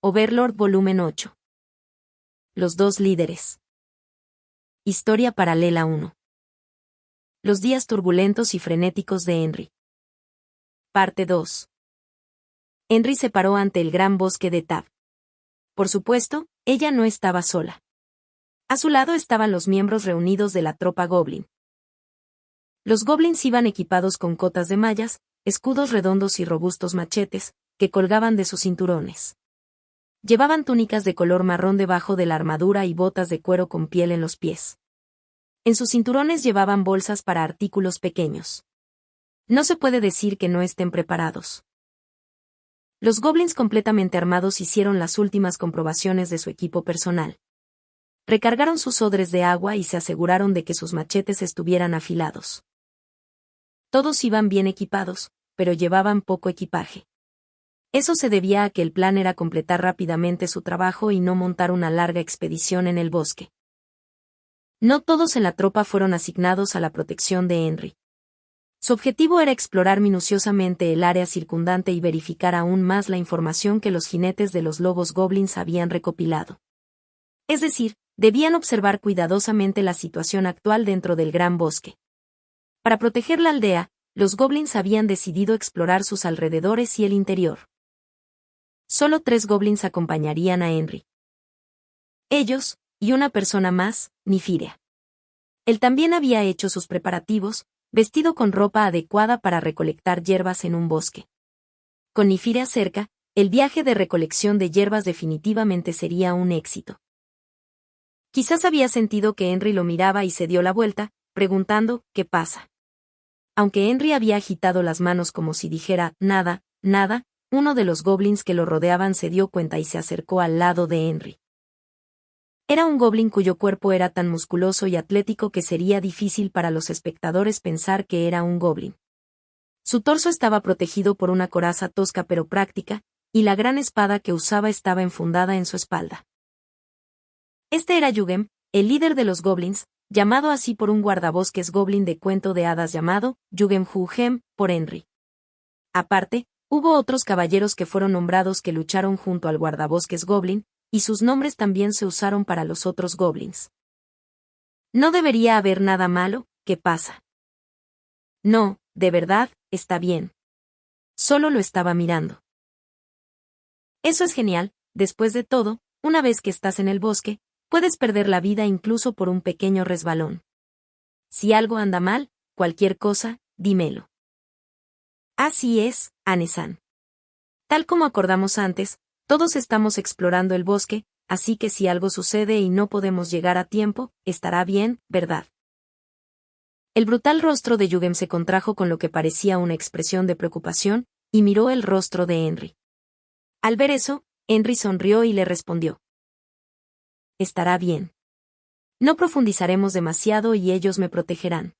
Overlord Volumen 8. Los dos líderes. Historia paralela 1. Los días turbulentos y frenéticos de Henry. Parte 2. Henry se paró ante el gran bosque de Tab. Por supuesto, ella no estaba sola. A su lado estaban los miembros reunidos de la tropa Goblin. Los Goblins iban equipados con cotas de mallas, escudos redondos y robustos machetes, que colgaban de sus cinturones. Llevaban túnicas de color marrón debajo de la armadura y botas de cuero con piel en los pies. En sus cinturones llevaban bolsas para artículos pequeños. No se puede decir que no estén preparados. Los Goblins completamente armados hicieron las últimas comprobaciones de su equipo personal. Recargaron sus odres de agua y se aseguraron de que sus machetes estuvieran afilados. Todos iban bien equipados, pero llevaban poco equipaje. Eso se debía a que el plan era completar rápidamente su trabajo y no montar una larga expedición en el bosque. No todos en la tropa fueron asignados a la protección de Henry. Su objetivo era explorar minuciosamente el área circundante y verificar aún más la información que los jinetes de los lobos goblins habían recopilado. Es decir, debían observar cuidadosamente la situación actual dentro del gran bosque. Para proteger la aldea, los goblins habían decidido explorar sus alrededores y el interior. Solo 3 goblins acompañarían a Henry. Ellos, y una persona más, Nyfira. Él también había hecho sus preparativos, vestido con ropa adecuada para recolectar hierbas en un bosque. Con Nyfira cerca, el viaje de recolección de hierbas definitivamente sería un éxito. Quizás había sentido que Henry lo miraba y se dio la vuelta, preguntando, ¿qué pasa? Aunque Henry había agitado las manos como si dijera, nada, nada, uno de los goblins que lo rodeaban se dio cuenta y se acercó al lado de Henry. Era un goblin cuyo cuerpo era tan musculoso y atlético que sería difícil para los espectadores pensar que era un goblin. Su torso estaba protegido por una coraza tosca pero práctica, y la gran espada que usaba estaba enfundada en su espalda. Este era Yugem, el líder de los goblins, llamado así por un guardabosques goblin de cuento de hadas llamado Yugem Hugem por Henry. Aparte, hubo otros caballeros que fueron nombrados que lucharon junto al guardabosques goblin, y sus nombres también se usaron para los otros goblins. No debería haber nada malo, ¿qué pasa? No, de verdad, está bien. Solo lo estaba mirando. Eso es genial, después de todo, una vez que estás en el bosque, puedes perder la vida incluso por un pequeño resbalón. Si algo anda mal, cualquier cosa, dímelo. Así es, Ane-san. Tal como acordamos antes, todos estamos explorando el bosque, así que si algo sucede y no podemos llegar a tiempo, estará bien, ¿verdad? El brutal rostro de Yugem se contrajo con lo que parecía una expresión de preocupación, y miró el rostro de Henry. Al ver eso, Henry sonrió y le respondió. Estará bien. No profundizaremos demasiado y ellos me protegerán.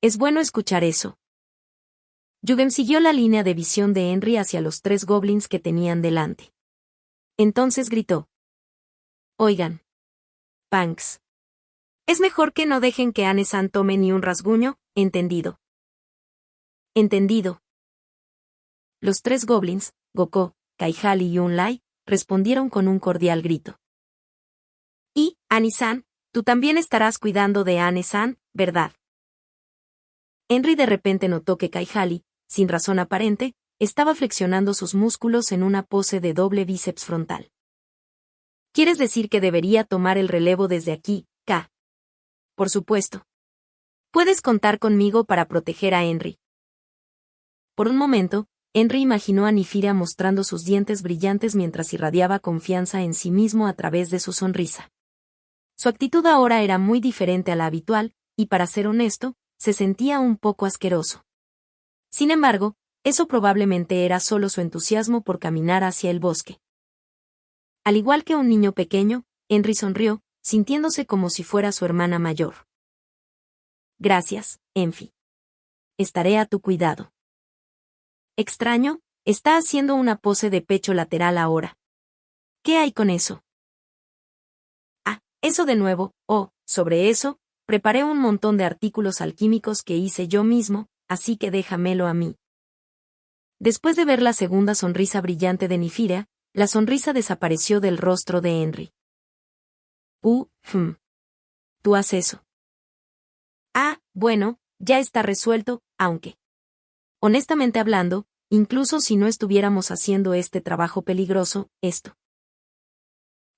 Es bueno escuchar eso. Yugem siguió la línea de visión de Henry hacia los 3 goblins que tenían delante. Entonces gritó. Oigan. Panks. Es mejor que no dejen que Ane-san tome ni un rasguño, ¿entendido? Entendido. Los 3 goblins, Goko, Kaihali y Unlai, respondieron con un cordial grito. Y, Ani-san, tú también estarás cuidando de Ane-san, ¿verdad? Henry de repente notó que Kaihali, sin razón aparente, estaba flexionando sus músculos en una pose de doble bíceps frontal. ¿Quieres decir que debería tomar el relevo desde aquí, K? Por supuesto. Puedes contar conmigo para proteger a Henry. Por un momento, Henry imaginó a Nyfira mostrando sus dientes brillantes mientras irradiaba confianza en sí mismo a través de su sonrisa. Su actitud ahora era muy diferente a la habitual, y para ser honesto, se sentía un poco asqueroso. Sin embargo, eso probablemente era solo su entusiasmo por caminar hacia el bosque. Al igual que un niño pequeño, Henry sonrió, sintiéndose como si fuera su hermana mayor. Gracias, Enfi. Estaré a tu cuidado. Extraño, está haciendo una pose de pecho lateral ahora. ¿Qué hay con eso? Ah, eso de nuevo, sobre eso, preparé un montón de artículos alquímicos que hice yo mismo, así que déjamelo a mí. Después de ver la segunda sonrisa brillante de Nyfira, La sonrisa desapareció del rostro de Henry. Tú haz eso. Ah, bueno, ya está resuelto, aunque. Honestamente hablando, incluso si no estuviéramos haciendo este trabajo peligroso, esto.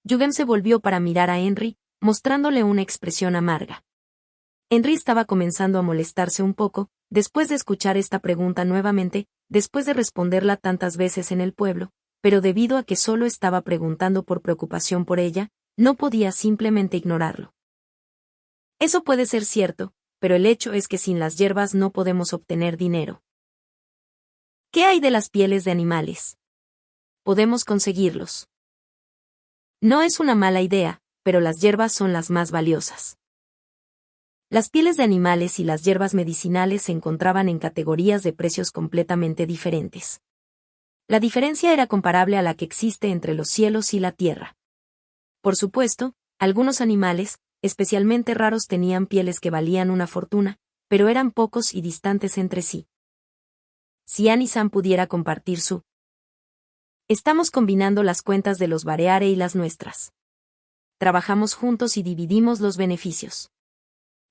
Jugem se volvió para mirar a Henry, mostrándole una expresión amarga. Henry estaba comenzando a molestarse un poco, después de escuchar esta pregunta nuevamente, después de responderla tantas veces en el pueblo, pero debido a que solo estaba preguntando por preocupación por ella, no podía simplemente ignorarlo. Eso puede ser cierto, pero el hecho es que sin las hierbas no podemos obtener dinero. ¿Qué hay de las pieles de animales? Podemos conseguirlos. No es una mala idea, pero las hierbas son las más valiosas. Las pieles de animales y las hierbas medicinales se encontraban en categorías de precios completamente diferentes. La diferencia era comparable a la que existe entre los cielos y la tierra. Por supuesto, algunos animales, especialmente raros, tenían pieles que valían una fortuna, pero eran pocos y distantes entre sí. Si Annie-san pudiera compartir su... Estamos combinando las cuentas de los Bareare y las nuestras. Trabajamos juntos y dividimos los beneficios.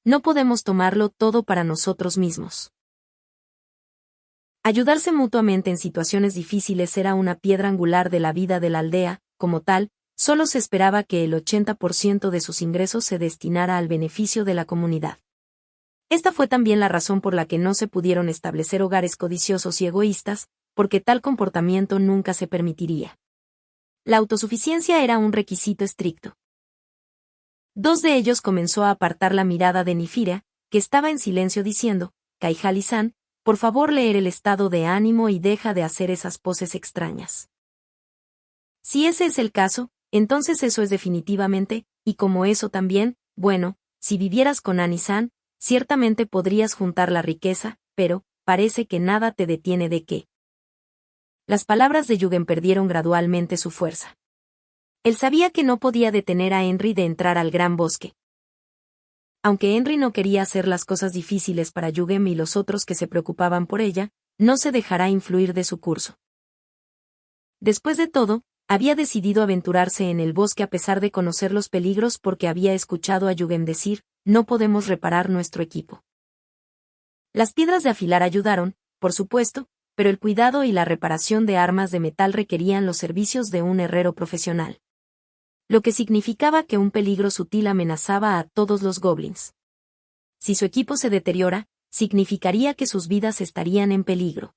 No podemos tomarlo todo para nosotros mismos. Ayudarse mutuamente en situaciones difíciles era una piedra angular de la vida de la aldea, como tal, solo se esperaba que el 80% de sus ingresos se destinara al beneficio de la comunidad. Esta fue también la razón por la que no se pudieron establecer hogares codiciosos y egoístas, porque tal comportamiento nunca se permitiría. La autosuficiencia era un requisito estricto. Dos de ellos comenzó a apartar la mirada de Nifira, que estaba en silencio diciendo, Kaihali-san, por favor leer el estado de ánimo y deja de hacer esas poses extrañas. Si ese es el caso, entonces eso es definitivamente, y como eso también, bueno, si vivieras con Annie-san, ciertamente podrías juntar la riqueza, pero, parece que nada te detiene de qué. Las palabras de Yugen perdieron gradualmente su fuerza. Él sabía que no podía detener a Henry de entrar al gran bosque. Aunque Henry no quería hacer las cosas difíciles para Yugen y los otros que se preocupaban por ella, no se dejará influir de su curso. Después de todo, había decidido aventurarse en el bosque a pesar de conocer los peligros porque había escuchado a Yugen decir, no podemos reparar nuestro equipo. Las piedras de afilar ayudaron, por supuesto, pero el cuidado y la reparación de armas de metal requerían los servicios de un herrero profesional. Lo que significaba que un peligro sutil amenazaba a todos los goblins. Si su equipo se deteriora, significaría que sus vidas estarían en peligro.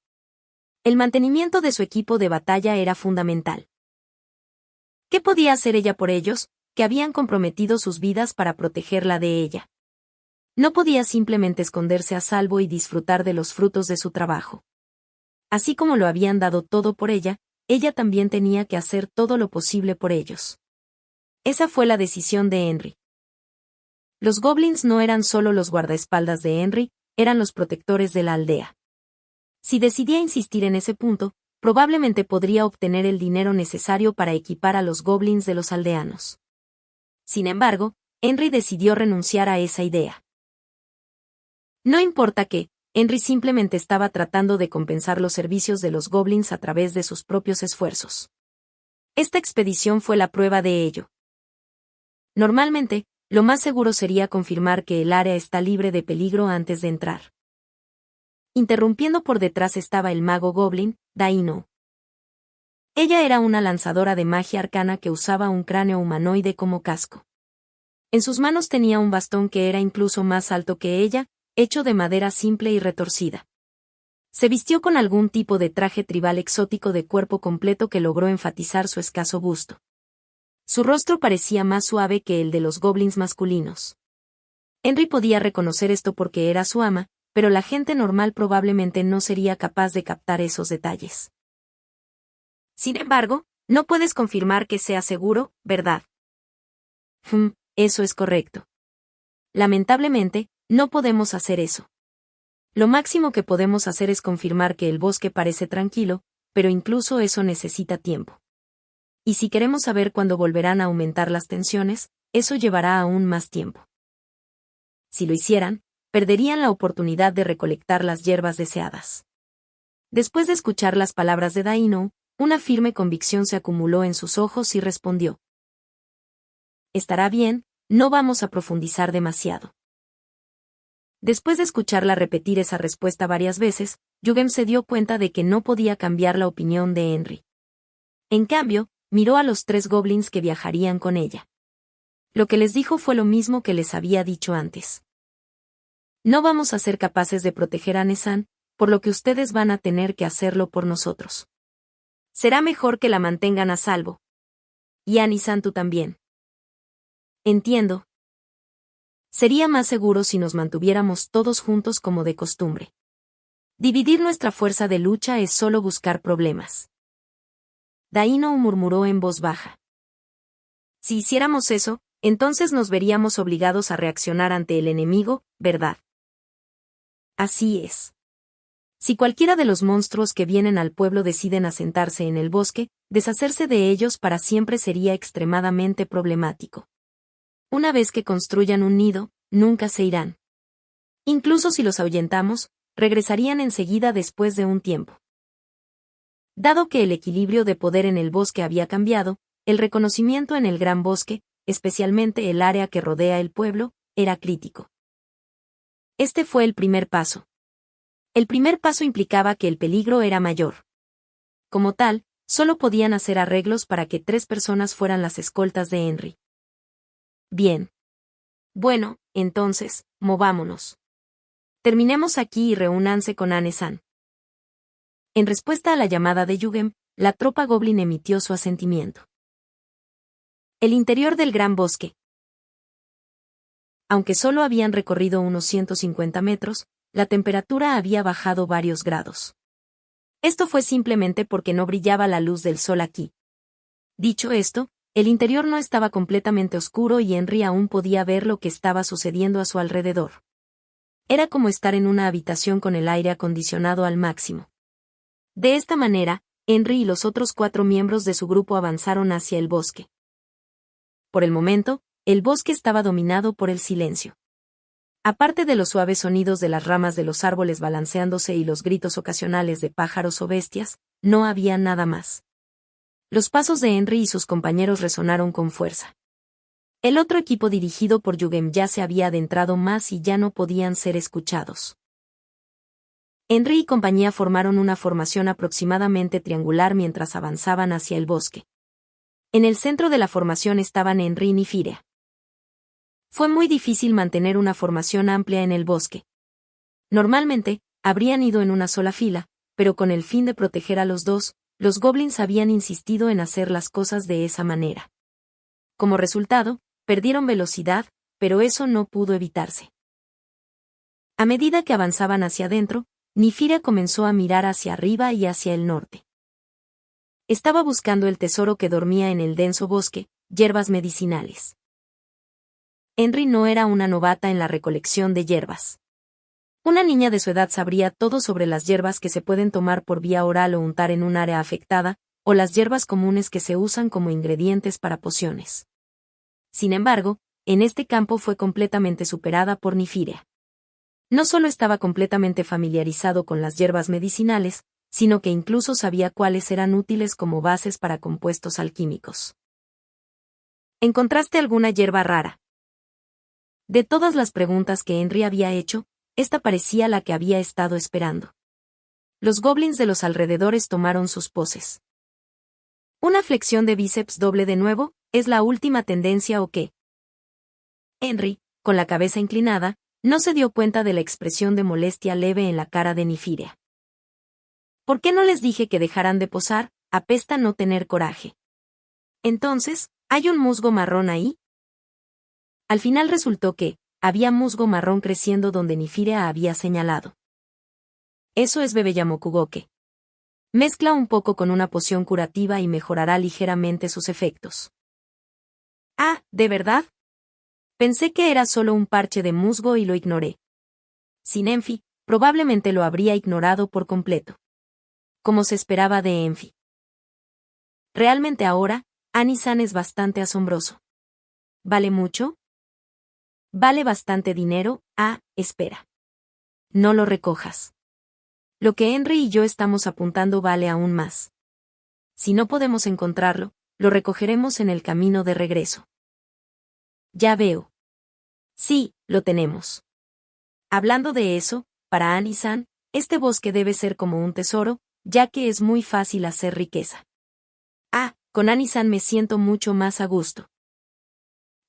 El mantenimiento de su equipo de batalla era fundamental. ¿Qué podía hacer ella por ellos, que habían comprometido sus vidas para protegerla de ella? No podía simplemente esconderse a salvo y disfrutar de los frutos de su trabajo. Así como lo habían dado todo por ella, ella también tenía que hacer todo lo posible por ellos. Esa fue la decisión de Henry. Los goblins no eran solo los guardaespaldas de Henry, eran los protectores de la aldea. Si decidía insistir en ese punto, probablemente podría obtener el dinero necesario para equipar a los goblins de los aldeanos. Sin embargo, Henry decidió renunciar a esa idea. No importa que, Henry simplemente estaba tratando de compensar los servicios de los goblins a través de sus propios esfuerzos. Esta expedición fue la prueba de ello. Normalmente, lo más seguro sería confirmar que el área está libre de peligro antes de entrar. Interrumpiendo por detrás estaba el mago goblin, Daino. Ella era una lanzadora de magia arcana que usaba un cráneo humanoide como casco. En sus manos tenía un bastón que era incluso más alto que ella, hecho de madera simple y retorcida. Se vistió con algún tipo de traje tribal exótico de cuerpo completo que logró enfatizar su escaso busto. Su rostro parecía más suave que el de los goblins masculinos. Henry podía reconocer esto porque era su ama, pero la gente normal probablemente no sería capaz de captar esos detalles. Sin embargo, no puedes confirmar que sea seguro, ¿verdad? Eso es correcto. Lamentablemente, no podemos hacer eso. Lo máximo que podemos hacer es confirmar que el bosque parece tranquilo, pero incluso eso necesita tiempo. Y si queremos saber cuándo volverán a aumentar las tensiones, eso llevará aún más tiempo. Si lo hicieran, perderían la oportunidad de recolectar las hierbas deseadas. Después de escuchar las palabras de Daino, Una firme convicción se acumuló en sus ojos y respondió. Estará bien, no vamos a profundizar demasiado. Después de escucharla repetir esa respuesta varias veces, Yugem se dio cuenta de que no podía cambiar la opinión de Henry. En cambio, miró a los 3 goblins que viajarían con ella. Lo que les dijo fue lo mismo que les había dicho antes. No vamos a ser capaces de proteger a Nesan, por lo que ustedes van a tener que hacerlo por nosotros. Será mejor que la mantengan a salvo. Y a Nisan tú también. Entiendo. Sería más seguro si nos mantuviéramos todos juntos como de costumbre. Dividir nuestra fuerza de lucha es solo buscar problemas. Daino murmuró en voz baja. Si hiciéramos eso, entonces nos veríamos obligados a reaccionar ante el enemigo, ¿verdad? Así es. Si cualquiera de los monstruos que vienen al pueblo deciden asentarse en el bosque, deshacerse de ellos para siempre sería extremadamente problemático. Una vez que construyan un nido, nunca se irán. Incluso si los ahuyentamos, regresarían enseguida después de un tiempo. Dado que el equilibrio de poder en el bosque había cambiado, el reconocimiento en el gran bosque, especialmente el área que rodea el pueblo, era crítico. Este fue el primer paso. El primer paso implicaba que el peligro era mayor. Como tal, solo podían hacer arreglos para que 3 personas fueran las escoltas de Henry. Bien. Bueno, entonces, movámonos. Terminemos aquí y reúnanse con Anne-san. En respuesta a la llamada de Yugem, la tropa goblin emitió su asentimiento. El interior del gran bosque. Aunque solo habían recorrido unos 150 metros, la temperatura había bajado varios grados. Esto fue simplemente porque no brillaba la luz del sol aquí. Dicho esto, el interior no estaba completamente oscuro y Henry aún podía ver lo que estaba sucediendo a su alrededor. Era como estar en una habitación con el aire acondicionado al máximo. De esta manera, Henry y los otros 4 miembros de su grupo avanzaron hacia el bosque. Por el momento, el bosque estaba dominado por el silencio. Aparte de los suaves sonidos de las ramas de los árboles balanceándose y los gritos ocasionales de pájaros o bestias, no había nada más. Los pasos de Henry y sus compañeros resonaron con fuerza. El otro equipo dirigido por Yugem ya se había adentrado más y ya no podían ser escuchados. Henry y compañía formaron una formación aproximadamente triangular mientras avanzaban hacia el bosque. En el centro de la formación estaban Henry y Nifiria. Fue muy difícil mantener una formación amplia en el bosque. Normalmente, habrían ido en una sola fila, pero con el fin de proteger a los dos, los goblins habían insistido en hacer las cosas de esa manera. Como resultado, perdieron velocidad, pero eso no pudo evitarse. A medida que avanzaban hacia adentro, Nifiria comenzó a mirar hacia arriba y hacia el norte. Estaba buscando el tesoro que dormía en el denso bosque, hierbas medicinales. Henry no era una novata en la recolección de hierbas. Una niña de su edad sabría todo sobre las hierbas que se pueden tomar por vía oral o untar en un área afectada, o las hierbas comunes que se usan como ingredientes para pociones. Sin embargo, en este campo fue completamente superada por Nifiria. No solo estaba completamente familiarizado con las hierbas medicinales, sino que incluso sabía cuáles eran útiles como bases para compuestos alquímicos. ¿Encontraste alguna hierba rara? De todas las preguntas que Henry había hecho, esta parecía la que había estado esperando. Los goblins de los alrededores tomaron sus poses. ¿Una flexión de bíceps doble de nuevo, es la última tendencia o qué? Henry, con la cabeza inclinada, no se dio cuenta de la expresión de molestia leve en la cara de Nifiria. ¿Por qué no les dije que dejaran de posar? Apesta no tener coraje. Entonces, ¿hay un musgo marrón ahí? Al final resultó que había musgo marrón creciendo donde Nifiria había señalado. Eso es Bebeyamokugoke. Mezcla un poco con una poción curativa y mejorará ligeramente sus efectos. Ah, ¿de verdad? Pensé que era solo un parche de musgo y lo ignoré. Sin Enfi, probablemente lo habría ignorado por completo. Como se esperaba de Enfi. Realmente ahora, Annie-san es bastante asombroso. ¿Vale mucho? Vale bastante dinero. Ah, espera. No lo recojas. Lo que Henry y yo estamos apuntando vale aún más. si no podemos encontrarlo, lo recogeremos en el camino de regreso. Ya veo. Sí, lo tenemos. Hablando de eso, para Annie-san, este bosque debe ser como un tesoro, ya que es muy fácil hacer riqueza. Ah, con Annie-san me siento mucho más a gusto.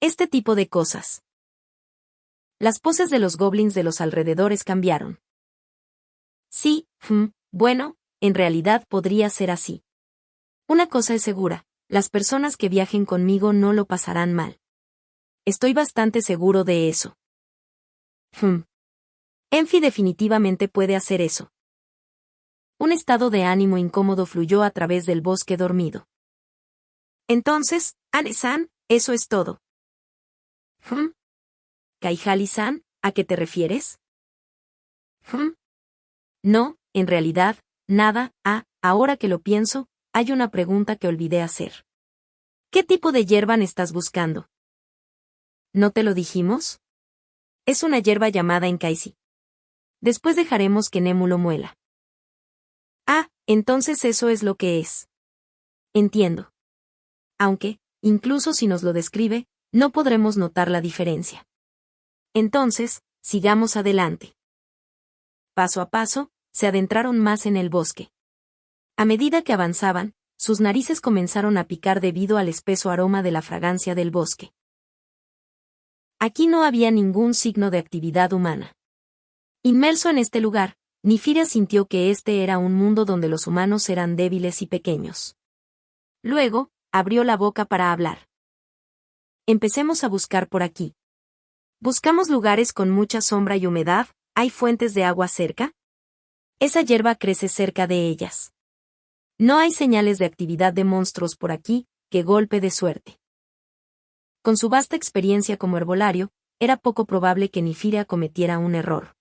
Este tipo de cosas. Las poses de los goblins de los alrededores cambiaron. Sí, bueno, en realidad podría ser así. Una cosa es segura, las personas que viajen conmigo no lo pasarán mal. Estoy bastante seguro de eso. Enfi definitivamente puede hacer eso. Un estado de ánimo incómodo fluyó a través del bosque dormido. Entonces, Anne-san, eso es todo. Kaihali-san, ¿a qué te refieres? No, en realidad, nada. Ahora que lo pienso, hay una pregunta que olvidé hacer. ¿Qué tipo de hierba estás buscando? ¿No te lo dijimos? Es una hierba llamada Enkaisi. Después dejaremos que Nemu lo muela. Ah, entonces eso es lo que es. Entiendo. Aunque, incluso si nos lo describe, no podremos notar la diferencia. Entonces, sigamos adelante. Paso a paso, se adentraron más en el bosque. A medida que avanzaban, sus narices comenzaron a picar debido al espeso aroma de la fragancia del bosque. Aquí no había ningún signo de actividad humana. Inmerso en este lugar, Nifiria sintió que este era un mundo donde los humanos eran débiles y pequeños. Luego, abrió la boca para hablar. Empecemos a buscar por aquí. Buscamos lugares con mucha sombra y humedad. ¿Hay fuentes de agua cerca? Esa hierba crece cerca de ellas. No hay señales de actividad de monstruos por aquí. ¡Qué golpe de suerte! Con su vasta experiencia como herbolario, era poco probable que Nifiria cometiera un error.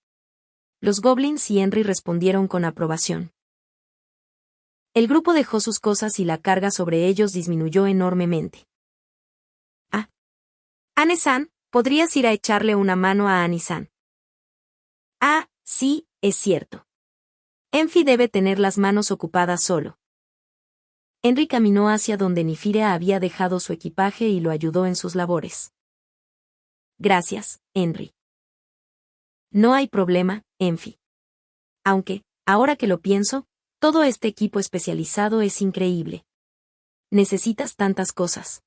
Los goblins y Henry respondieron con aprobación. El grupo dejó sus cosas y la carga sobre ellos disminuyó enormemente. Anne-san, ¿podrías ir a echarle una mano a Annie-san? Ah, sí, es cierto. Enfi debe tener las manos ocupadas solo. Henry caminó hacia donde Nifiria había dejado su equipaje y lo ayudó en sus labores. Gracias, Henry. No hay problema, Enfi. Aunque, ahora que lo pienso, todo este equipo especializado es increíble. Necesitas tantas cosas.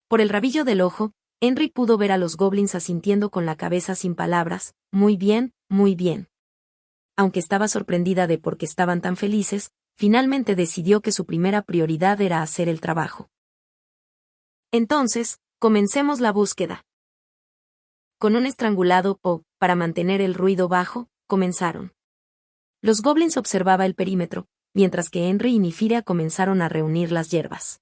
Por el rabillo del ojo, Henry pudo ver a los goblins asintiendo con la cabeza sin palabras. Muy bien, muy bien. Aunque estaba sorprendida de por qué estaban tan felices, finalmente decidió que su primera prioridad era hacer el trabajo. Entonces, comencemos la búsqueda. Con un estrangulado para mantener el ruido bajo, comenzaron. Los goblins observaban el perímetro, mientras que Henry y Nifiria comenzaron a reunir las hierbas.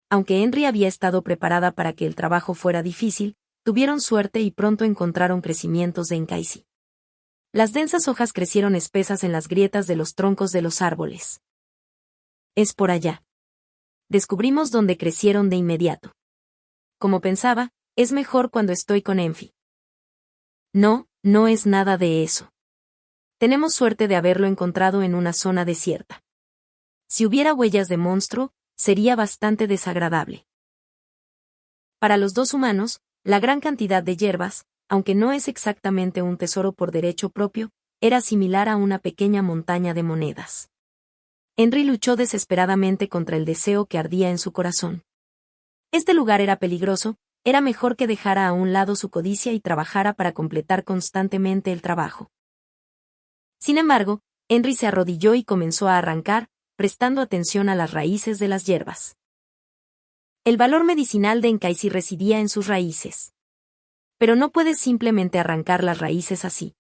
Aunque Henry había estado preparada para que el trabajo fuera difícil, tuvieron suerte y pronto encontraron crecimientos de Enkaisi. Las densas hojas crecieron espesas en las grietas de los troncos de los árboles. Es por allá. Descubrimos dónde crecieron de inmediato. Como pensaba, es mejor cuando estoy con Enfi. No, no es nada de eso. Tenemos suerte de haberlo encontrado en una zona desierta. Si hubiera huellas de monstruo, sería bastante desagradable. Para los dos humanos, la gran cantidad de hierbas, aunque no es exactamente un tesoro por derecho propio, era similar a una pequeña montaña de monedas. Henry luchó desesperadamente contra el deseo que ardía en su corazón. Este lugar era peligroso, era mejor que dejara a un lado su codicia y trabajara para completar constantemente el trabajo. Sin embargo, Henry se arrodilló y comenzó a arrancar, prestando atención a las raíces de las hierbas. El valor medicinal de Enkaisi residía en sus raíces. Pero no puedes simplemente arrancar las raíces así.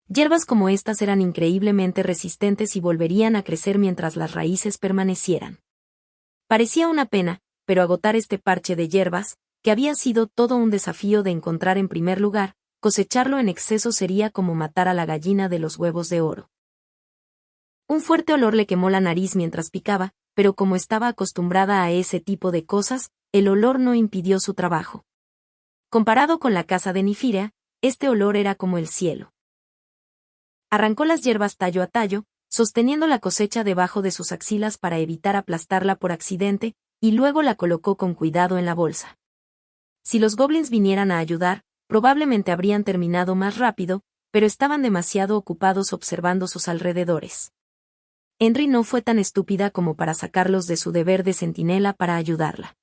Hierbas como estas eran increíblemente resistentes y volverían a crecer mientras las raíces permanecieran. Parecía una pena, pero agotar este parche de hierbas, que había sido todo un desafío de encontrar en primer lugar, cosecharlo en exceso sería como matar a la gallina de los huevos de oro. Un fuerte olor le quemó la nariz mientras picaba, pero como estaba acostumbrada a ese tipo de cosas, el olor no impidió su trabajo. Comparado con la casa de Nifiria, este olor era como el cielo. Arrancó las hierbas tallo a tallo, sosteniendo la cosecha debajo de sus axilas para evitar aplastarla por accidente, y luego la colocó con cuidado en la bolsa. Si los goblins vinieran a ayudar, probablemente habrían terminado más rápido, pero estaban demasiado ocupados observando sus alrededores. Henry no fue tan estúpida como para sacarlos de su deber de centinela para ayudarla.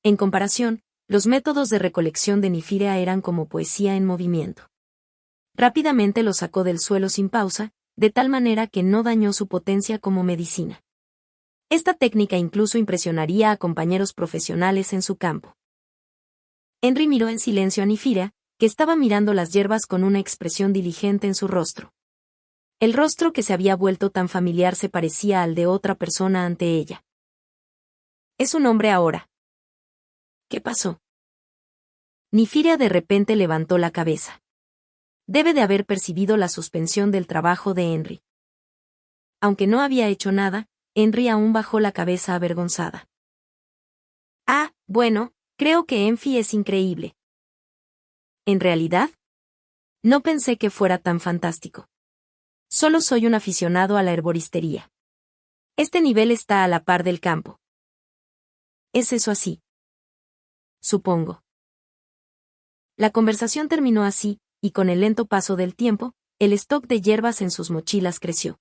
En comparación, los métodos de recolección de Nifirea eran como poesía en movimiento. Rápidamente lo sacó del suelo sin pausa, de tal manera que no dañó su potencia como medicina. Esta técnica incluso impresionaría a compañeros profesionales en su campo. Henry miró en silencio a Nifirea, que estaba mirando las hierbas con una expresión diligente en su rostro. El rostro que se había vuelto tan familiar se parecía al de otra persona ante ella. Es un hombre ahora. ¿Qué pasó? Nifirea de repente levantó la cabeza. Debe de haber percibido la suspensión del trabajo de Henry. Aunque no había hecho nada, Henry aún bajó la cabeza avergonzada. Ah, bueno, creo que Enfi es increíble. ¿En realidad? No pensé que fuera tan fantástico. Solo soy un aficionado a la herboristería. Este nivel está a la par del campo. ¿Es eso así? Supongo. La conversación terminó así, y con el lento paso del tiempo, el stock de hierbas en sus mochilas creció.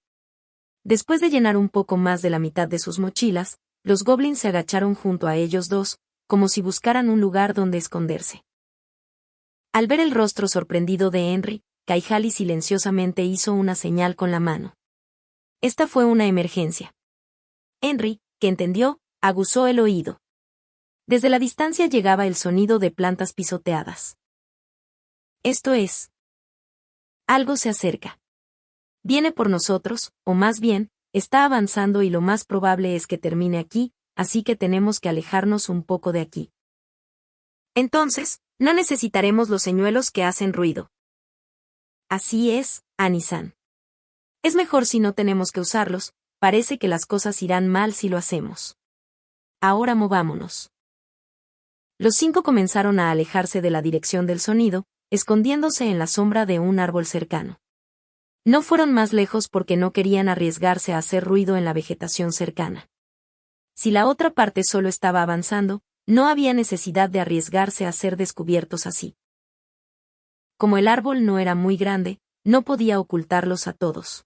Después de llenar un poco más de la mitad de sus mochilas, los goblins se agacharon junto a ellos dos, como si buscaran un lugar donde esconderse. Al ver el rostro sorprendido de Henry, Kaihali silenciosamente hizo una señal con la mano. Esta fue una emergencia. Henry, que entendió, aguzó el oído. Desde la distancia llegaba el sonido de plantas pisoteadas. Esto es. Algo se acerca. Viene por nosotros, o más bien, está avanzando y lo más probable es que termine aquí, así que tenemos que alejarnos un poco de aquí. Entonces, no necesitaremos los señuelos que hacen ruido. Así es, Annie-san. Es mejor si no tenemos que usarlos, parece que las cosas irán mal si lo hacemos. Ahora movámonos. Los 5 comenzaron a alejarse de la dirección del sonido, escondiéndose en la sombra de un árbol cercano. No fueron más lejos porque no querían arriesgarse a hacer ruido en la vegetación cercana. Si la otra parte solo estaba avanzando, no había necesidad de arriesgarse a ser descubiertos así. Como el árbol no era muy grande, no podía ocultarlos a todos.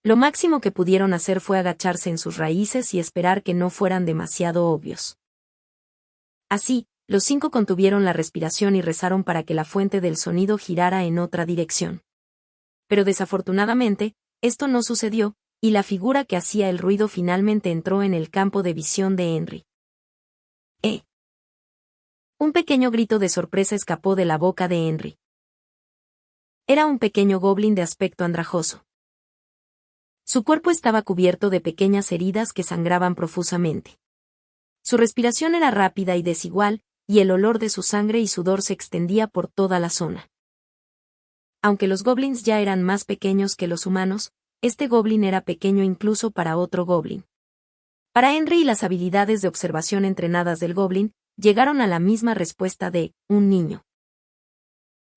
Lo máximo que pudieron hacer fue agacharse en sus raíces y esperar que no fueran demasiado obvios. Así, los 5 contuvieron la respiración y rezaron para que la fuente del sonido girara en otra dirección. Pero desafortunadamente, esto no sucedió, y la figura que hacía el ruido finalmente entró en el campo de visión de Henry. Un pequeño grito de sorpresa escapó de la boca de Henry. Era un pequeño goblin de aspecto andrajoso. Su cuerpo estaba cubierto de pequeñas heridas que sangraban profusamente. Su respiración era rápida y desigual, y el olor de su sangre y sudor se extendía por toda la zona. Aunque los goblins ya eran más pequeños que los humanos, este goblin era pequeño incluso para otro goblin. Para Henry y las habilidades de observación entrenadas del goblin, llegaron a la misma respuesta de un niño.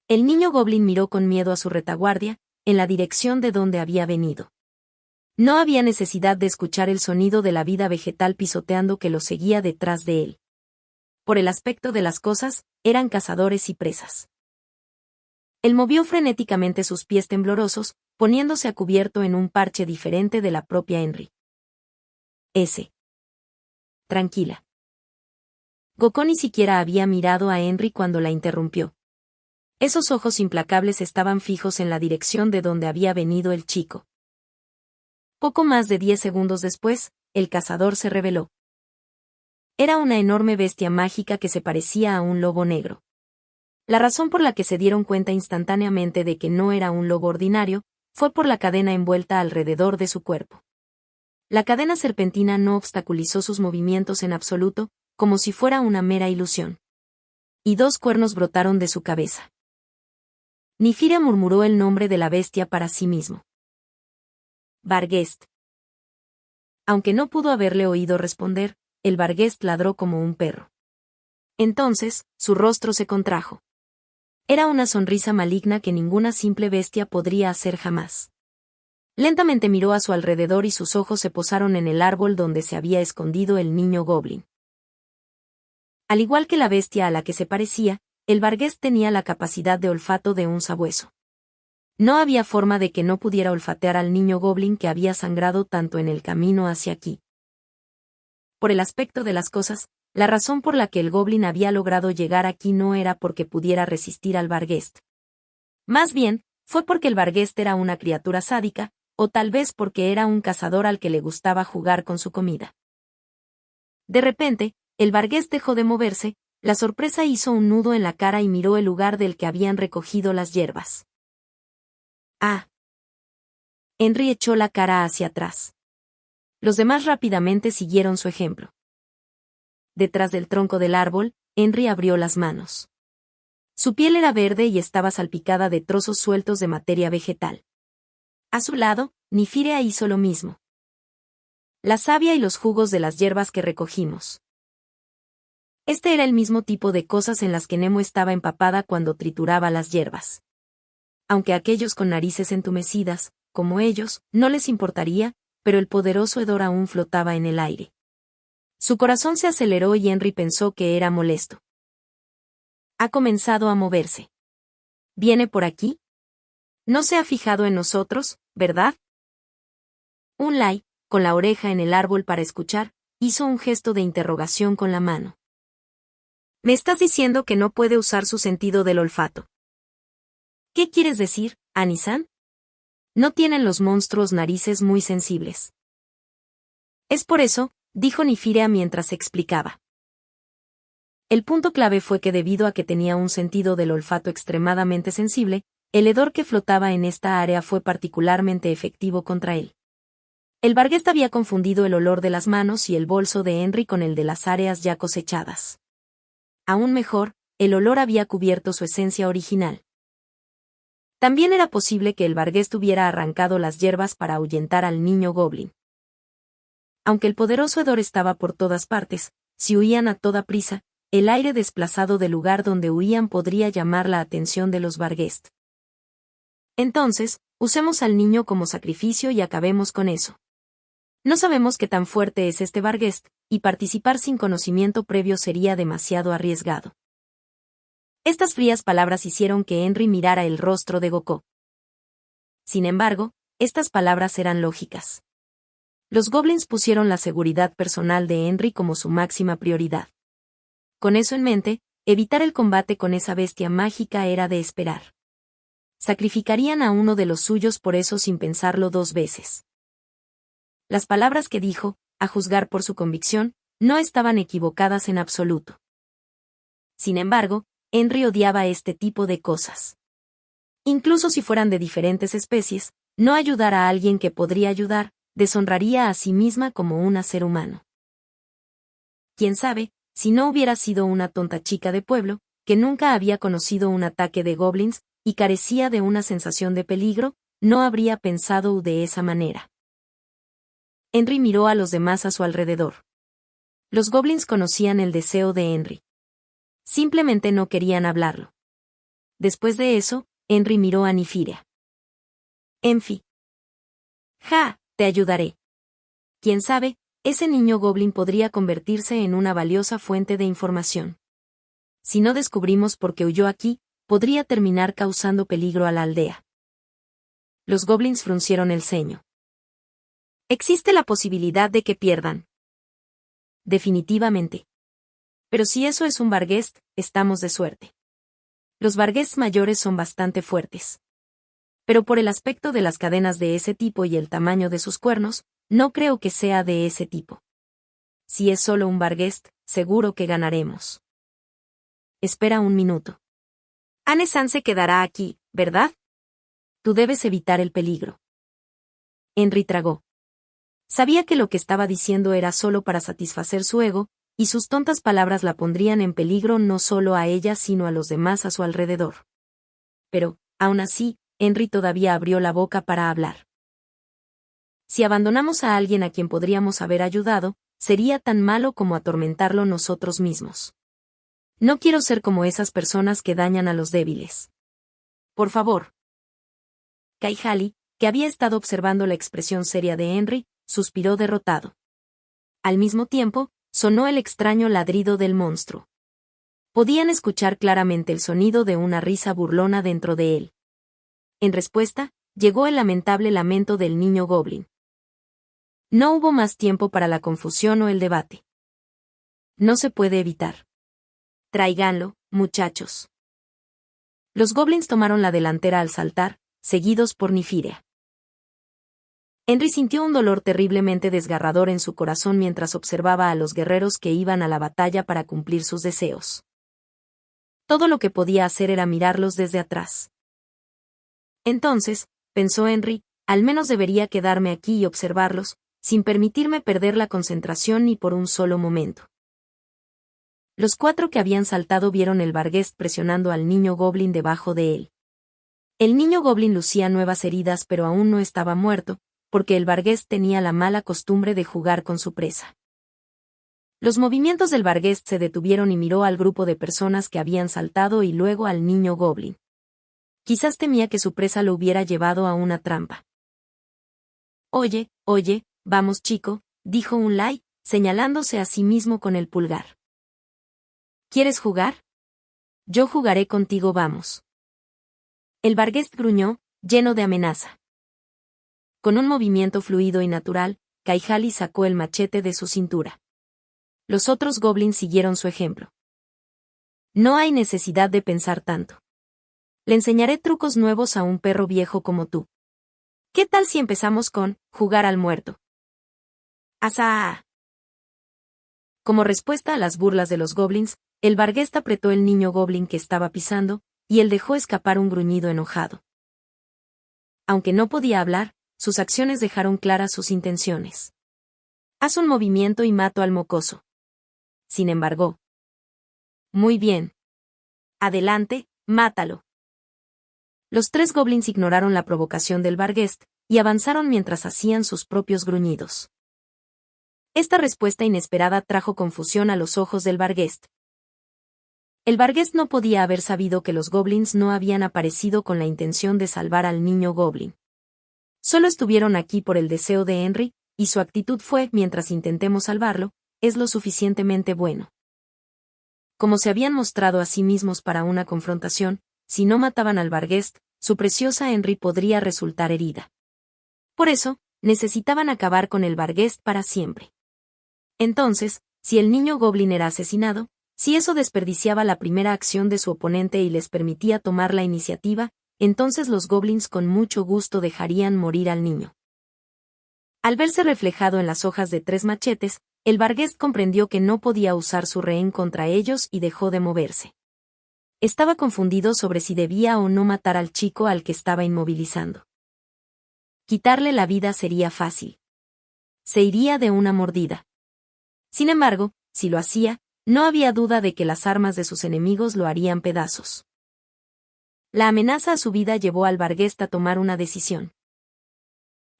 El niño goblin miró con miedo a su retaguardia, en la dirección de donde había venido. No había necesidad de escuchar el sonido de la vida vegetal pisoteando que lo seguía detrás de él. Por el aspecto de las cosas, eran cazadores y presas. Él movió frenéticamente sus pies temblorosos, poniéndose a cubierto en un parche diferente de la propia Henry. Tranquila. Gokō ni siquiera había mirado a Henry cuando la interrumpió. Esos ojos implacables estaban fijos en la dirección de donde había venido el chico. Poco más de 10 segundos después, el cazador se reveló. Era una enorme bestia mágica que se parecía a un lobo negro. La razón por la que se dieron cuenta instantáneamente de que no era un lobo ordinario, fue por la cadena envuelta alrededor de su cuerpo. La cadena serpentina no obstaculizó sus movimientos en absoluto, como si fuera una mera ilusión. Y 2 cuernos brotaron de su cabeza. Nifirea murmuró el nombre de la bestia para sí mismo. Barghest. Aunque no pudo haberle oído responder, el Barghest ladró como un perro. Entonces, su rostro se contrajo. Era una sonrisa maligna que ninguna simple bestia podría hacer jamás. Lentamente miró a su alrededor y sus ojos se posaron en el árbol donde se había escondido el niño goblin. Al igual que la bestia a la que se parecía, el Barghest tenía la capacidad de olfato de un sabueso. No había forma de que no pudiera olfatear al niño goblin que había sangrado tanto en el camino hacia aquí. Por el aspecto de las cosas, la razón por la que el goblin había logrado llegar aquí no era porque pudiera resistir al Barghest. Más bien, fue porque el Barghest era una criatura sádica, o tal vez porque era un cazador al que le gustaba jugar con su comida. De repente, el Barghest dejó de moverse, la sorpresa hizo un nudo en la cara y miró el lugar del que habían recogido las hierbas. ¡Ah! Henry echó la cara hacia atrás. Los demás rápidamente siguieron su ejemplo. Detrás del tronco del árbol, Henry abrió las manos. Su piel era verde y estaba salpicada de trozos sueltos de materia vegetal. A su lado, Nifira hizo lo mismo. La savia y los jugos de las hierbas que recogimos. Este era el mismo tipo de cosas en las que Nemo estaba empapada cuando trituraba las hierbas. Aunque a aquellos con narices entumecidas, como ellos, no les importaría, pero el poderoso hedor aún flotaba en el aire. Su corazón se aceleró y Henry pensó que era molesto. Ha comenzado a moverse. ¿Viene por aquí? No se ha fijado en nosotros, ¿verdad? Un Lai, con la oreja en el árbol para escuchar, hizo un gesto de interrogación con la mano. ¿Me estás diciendo que no puede usar su sentido del olfato? ¿Qué quieres decir, Annie-san? No tienen los monstruos narices muy sensibles. Es por eso, dijo Nifira mientras explicaba. El punto clave fue que debido a que tenía un sentido del olfato extremadamente sensible, el hedor que flotaba en esta área fue particularmente efectivo contra él. El Barghest había confundido el olor de las manos y el bolso de Henry con el de las áreas ya cosechadas. Aún mejor, el olor había cubierto su esencia original. También era posible que el Barghest hubiera arrancado las hierbas para ahuyentar al niño goblin. Aunque el poderoso hedor estaba por todas partes, si huían a toda prisa, el aire desplazado del lugar donde huían podría llamar la atención de los Barghest. Entonces, usemos al niño como sacrificio y acabemos con eso. No sabemos qué tan fuerte es este Barghest, y participar sin conocimiento previo sería demasiado arriesgado. Estas frías palabras hicieron que Henry mirara el rostro de Gokō. Sin embargo, estas palabras eran lógicas. Los goblins pusieron la seguridad personal de Henry como su máxima prioridad. Con eso en mente, evitar el combate con esa bestia mágica era de esperar. Sacrificarían a uno de los suyos por eso sin pensarlo dos veces. Las palabras que dijo, a juzgar por su convicción, no estaban equivocadas en absoluto. Sin embargo, Henry odiaba este tipo de cosas. Incluso si fueran de diferentes especies, no ayudar a alguien que podría ayudar, deshonraría a sí misma como un ser humano. Quién sabe, si no hubiera sido una tonta chica de pueblo, que nunca había conocido un ataque de goblins, y carecía de una sensación de peligro, no habría pensado de esa manera. Henry miró a los demás a su alrededor. Los goblins conocían el deseo de Henry. Simplemente no querían hablarlo. Después de eso, Henry miró a Nifira. Enfi. Ja, te ayudaré. Quién sabe, ese niño goblin podría convertirse en una valiosa fuente de información. Si no descubrimos por qué huyó aquí, podría terminar causando peligro a la aldea. Los goblins fruncieron el ceño. Existe la posibilidad de que pierdan. Definitivamente. Pero si eso es un Barghest, estamos de suerte. Los Barghests mayores son bastante fuertes. Pero por el aspecto de las cadenas de ese tipo y el tamaño de sus cuernos, no creo que sea de ese tipo. Si es solo un Barghest, seguro que ganaremos. Espera un minuto. Anne-san se quedará aquí, ¿verdad? Tú debes evitar el peligro. Henry tragó. Sabía que lo que estaba diciendo era solo para satisfacer su ego, y sus tontas palabras la pondrían en peligro no solo a ella sino a los demás a su alrededor. Pero, aún así, Henry todavía abrió la boca para hablar. Si abandonamos a alguien a quien podríamos haber ayudado, sería tan malo como atormentarlo nosotros mismos. No quiero ser como esas personas que dañan a los débiles. Por favor. Kaihali, que había estado observando la expresión seria de Henry, suspiró derrotado. Al mismo tiempo, sonó el extraño ladrido del monstruo. Podían escuchar claramente el sonido de una risa burlona dentro de él. En respuesta, llegó el lamentable lamento del niño goblin. No hubo más tiempo para la confusión o el debate. No se puede evitar. Tráiganlo, muchachos. Los goblins tomaron la delantera al saltar, seguidos por Nifirea. Henry sintió un dolor terriblemente desgarrador en su corazón mientras observaba a los guerreros que iban a la batalla para cumplir sus deseos. Todo lo que podía hacer era mirarlos desde atrás. Entonces, pensó Henry, al menos debería quedarme aquí y observarlos, sin permitirme perder la concentración ni por un solo momento. Los 4 que habían saltado vieron el Barghest presionando al niño goblin debajo de él. El niño goblin lucía nuevas heridas pero aún no estaba muerto, porque el Barghest tenía la mala costumbre de jugar con su presa. Los movimientos del Barghest se detuvieron y miró al grupo de personas que habían saltado y luego al niño goblin. Quizás temía que su presa lo hubiera llevado a una trampa. Oye, vamos chico, dijo Unlay, señalándose a sí mismo con el pulgar. ¿Quieres jugar? Yo jugaré contigo, vamos. El Barghest gruñó, lleno de amenaza. Con un movimiento fluido y natural, Kaihali sacó el machete de su cintura. Los otros goblins siguieron su ejemplo. No hay necesidad de pensar tanto. Le enseñaré trucos nuevos a un perro viejo como tú. ¿Qué tal si empezamos con jugar al muerto? ¡Asa! Como respuesta a las burlas de los goblins, el Barghest apretó el niño goblin que estaba pisando, y él dejó escapar un gruñido enojado. Aunque no podía hablar, sus acciones dejaron claras sus intenciones. Haz un movimiento y mato al mocoso. Sin embargo. Muy bien. Adelante, mátalo. Los 3 goblins ignoraron la provocación del Barghest, y avanzaron mientras hacían sus propios gruñidos. Esta respuesta inesperada trajo confusión a los ojos del Barghest. El Barghest no podía haber sabido que los goblins no habían aparecido con la intención de salvar al niño goblin. Solo estuvieron aquí por el deseo de Henry, y su actitud fue, mientras intentemos salvarlo, es lo suficientemente bueno. Como se habían mostrado a sí mismos para una confrontación, si no mataban al Barghest, su preciosa Henry podría resultar herida. Por eso, necesitaban acabar con el Barghest para siempre. Entonces, si el niño goblin era asesinado, si eso desperdiciaba la primera acción de su oponente y les permitía tomar la iniciativa, entonces los goblins con mucho gusto dejarían morir al niño. Al verse reflejado en las hojas de 3 machetes, el Barghest comprendió que no podía usar su rehén contra ellos y dejó de moverse. Estaba confundido sobre si debía o no matar al chico al que estaba inmovilizando. Quitarle la vida sería fácil. Se iría de una mordida. Sin embargo, si lo hacía, no había duda de que las armas de sus enemigos lo harían pedazos. La amenaza a su vida llevó al Barghest a tomar una decisión.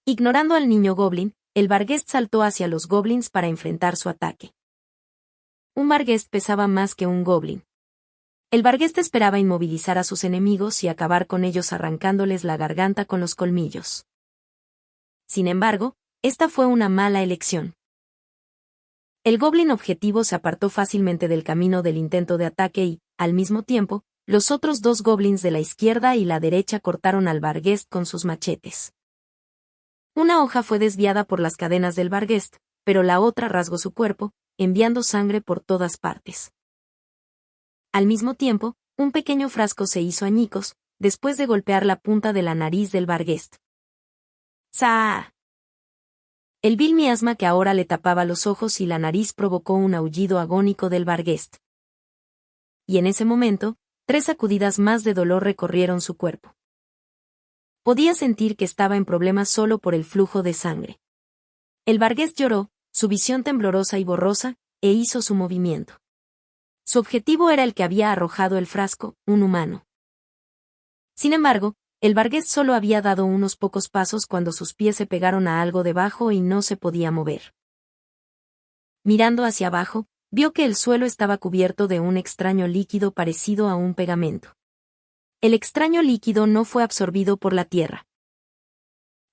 Ignorando al niño goblin, el Barghest saltó hacia los goblins para enfrentar su ataque. Un Barghest pesaba más que un goblin. El Barghest esperaba inmovilizar a sus enemigos y acabar con ellos arrancándoles la garganta con los colmillos. Sin embargo, esta fue una mala elección. El goblin objetivo se apartó fácilmente del camino del intento de ataque y, al mismo tiempo, los otros 2 goblins de la izquierda y la derecha cortaron al Barghest con sus machetes. Una hoja fue desviada por las cadenas del Barghest, pero la otra rasgó su cuerpo, enviando sangre por todas partes. Al mismo tiempo, un pequeño frasco se hizo añicos, después de golpear la punta de la nariz del Barghest. ¡Saa! El vil miasma que ahora le tapaba los ojos y la nariz provocó un aullido agónico del Barghest. Y en ese momento, 3 sacudidas más de dolor recorrieron su cuerpo. Podía sentir que estaba en problemas solo por el flujo de sangre. El Barghest lloró, su visión temblorosa y borrosa, e hizo su movimiento. Su objetivo era el que había arrojado el frasco, un humano. Sin embargo, el Barghest solo había dado unos pocos pasos cuando sus pies se pegaron a algo debajo y no se podía mover. Mirando hacia abajo, vio que el suelo estaba cubierto de un extraño líquido parecido a un pegamento. El extraño líquido no fue absorbido por la tierra.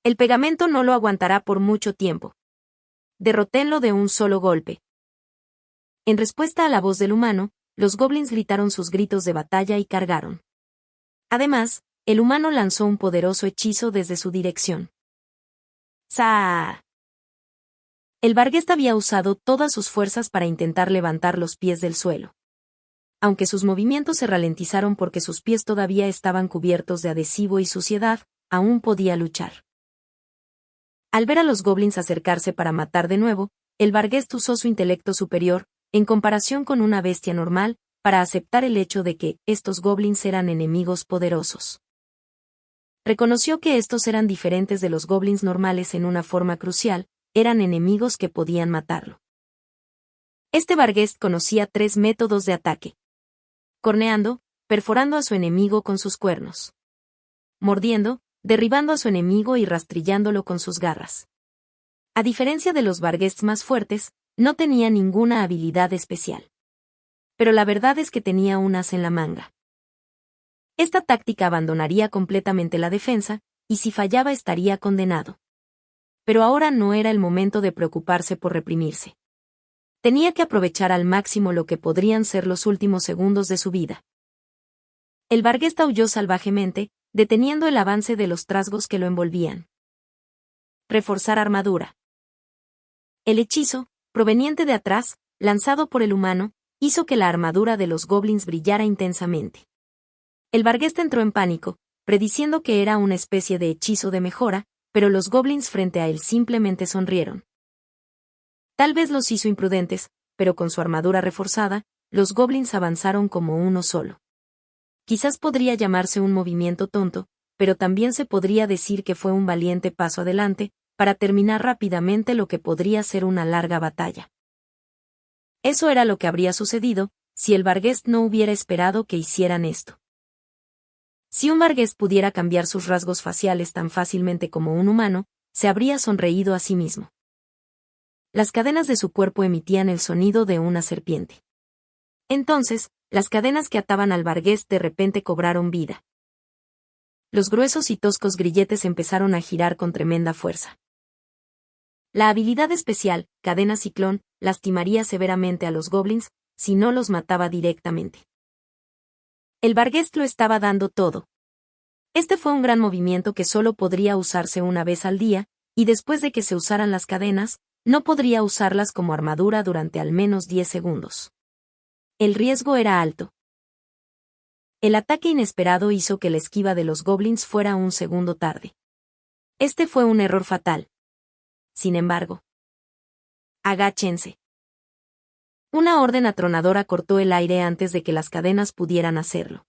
El pegamento no lo aguantará por mucho tiempo. Derroténlo de un solo golpe. En respuesta a la voz del humano, los goblins gritaron sus gritos de batalla y cargaron. Además, el humano lanzó un poderoso hechizo desde su dirección. ¡Saa! El Barghest había usado todas sus fuerzas para intentar levantar los pies del suelo. Aunque sus movimientos se ralentizaron porque sus pies todavía estaban cubiertos de adhesivo y suciedad, aún podía luchar. Al ver a los goblins acercarse para matar de nuevo, el Barghest usó su intelecto superior, en comparación con una bestia normal, para aceptar el hecho de que estos goblins eran enemigos poderosos. Reconoció que estos eran diferentes de los goblins normales en una forma crucial, eran enemigos que podían matarlo. Este Barghest conocía 3 métodos de ataque. Corneando, perforando a su enemigo con sus cuernos. Mordiendo, derribando a su enemigo y rastrillándolo con sus garras. A diferencia de los Barghests más fuertes, no tenía ninguna habilidad especial. Pero la verdad es que tenía un as en la manga. Esta táctica abandonaría completamente la defensa, y si fallaba estaría condenado. Pero ahora no era el momento de preocuparse por reprimirse. Tenía que aprovechar al máximo lo que podrían ser los últimos segundos de su vida. El Barghest aulló salvajemente, deteniendo el avance de los trasgos que lo envolvían. Reforzar armadura. El hechizo, proveniente de atrás, lanzado por el humano, hizo que la armadura de los goblins brillara intensamente. El Barghest entró en pánico, prediciendo que era una especie de hechizo de mejora, pero los goblins frente a él simplemente sonrieron. Tal vez los hizo imprudentes, pero con su armadura reforzada, los goblins avanzaron como uno solo. Quizás podría llamarse un movimiento tonto, pero también se podría decir que fue un valiente paso adelante, para terminar rápidamente lo que podría ser una larga batalla. Eso era lo que habría sucedido, si el Barghest no hubiera esperado que hicieran esto. Si un Barghest pudiera cambiar sus rasgos faciales tan fácilmente como un humano, se habría sonreído a sí mismo. Las cadenas de su cuerpo emitían el sonido de una serpiente. Entonces, las cadenas que ataban al Barghest de repente cobraron vida. Los gruesos y toscos grilletes empezaron a girar con tremenda fuerza. La habilidad especial, Cadena Ciclón, lastimaría severamente a los goblins, si no los mataba directamente. El Barghest lo estaba dando todo. Este fue un gran movimiento que solo podría usarse una vez al día, y después de que se usaran las cadenas, no podría usarlas como armadura durante al menos 10 segundos. El riesgo era alto. El ataque inesperado hizo que la esquiva de los goblins fuera un segundo tarde. Este fue un error fatal. Sin embargo. Agáchense. Una orden atronadora cortó el aire antes de que las cadenas pudieran hacerlo.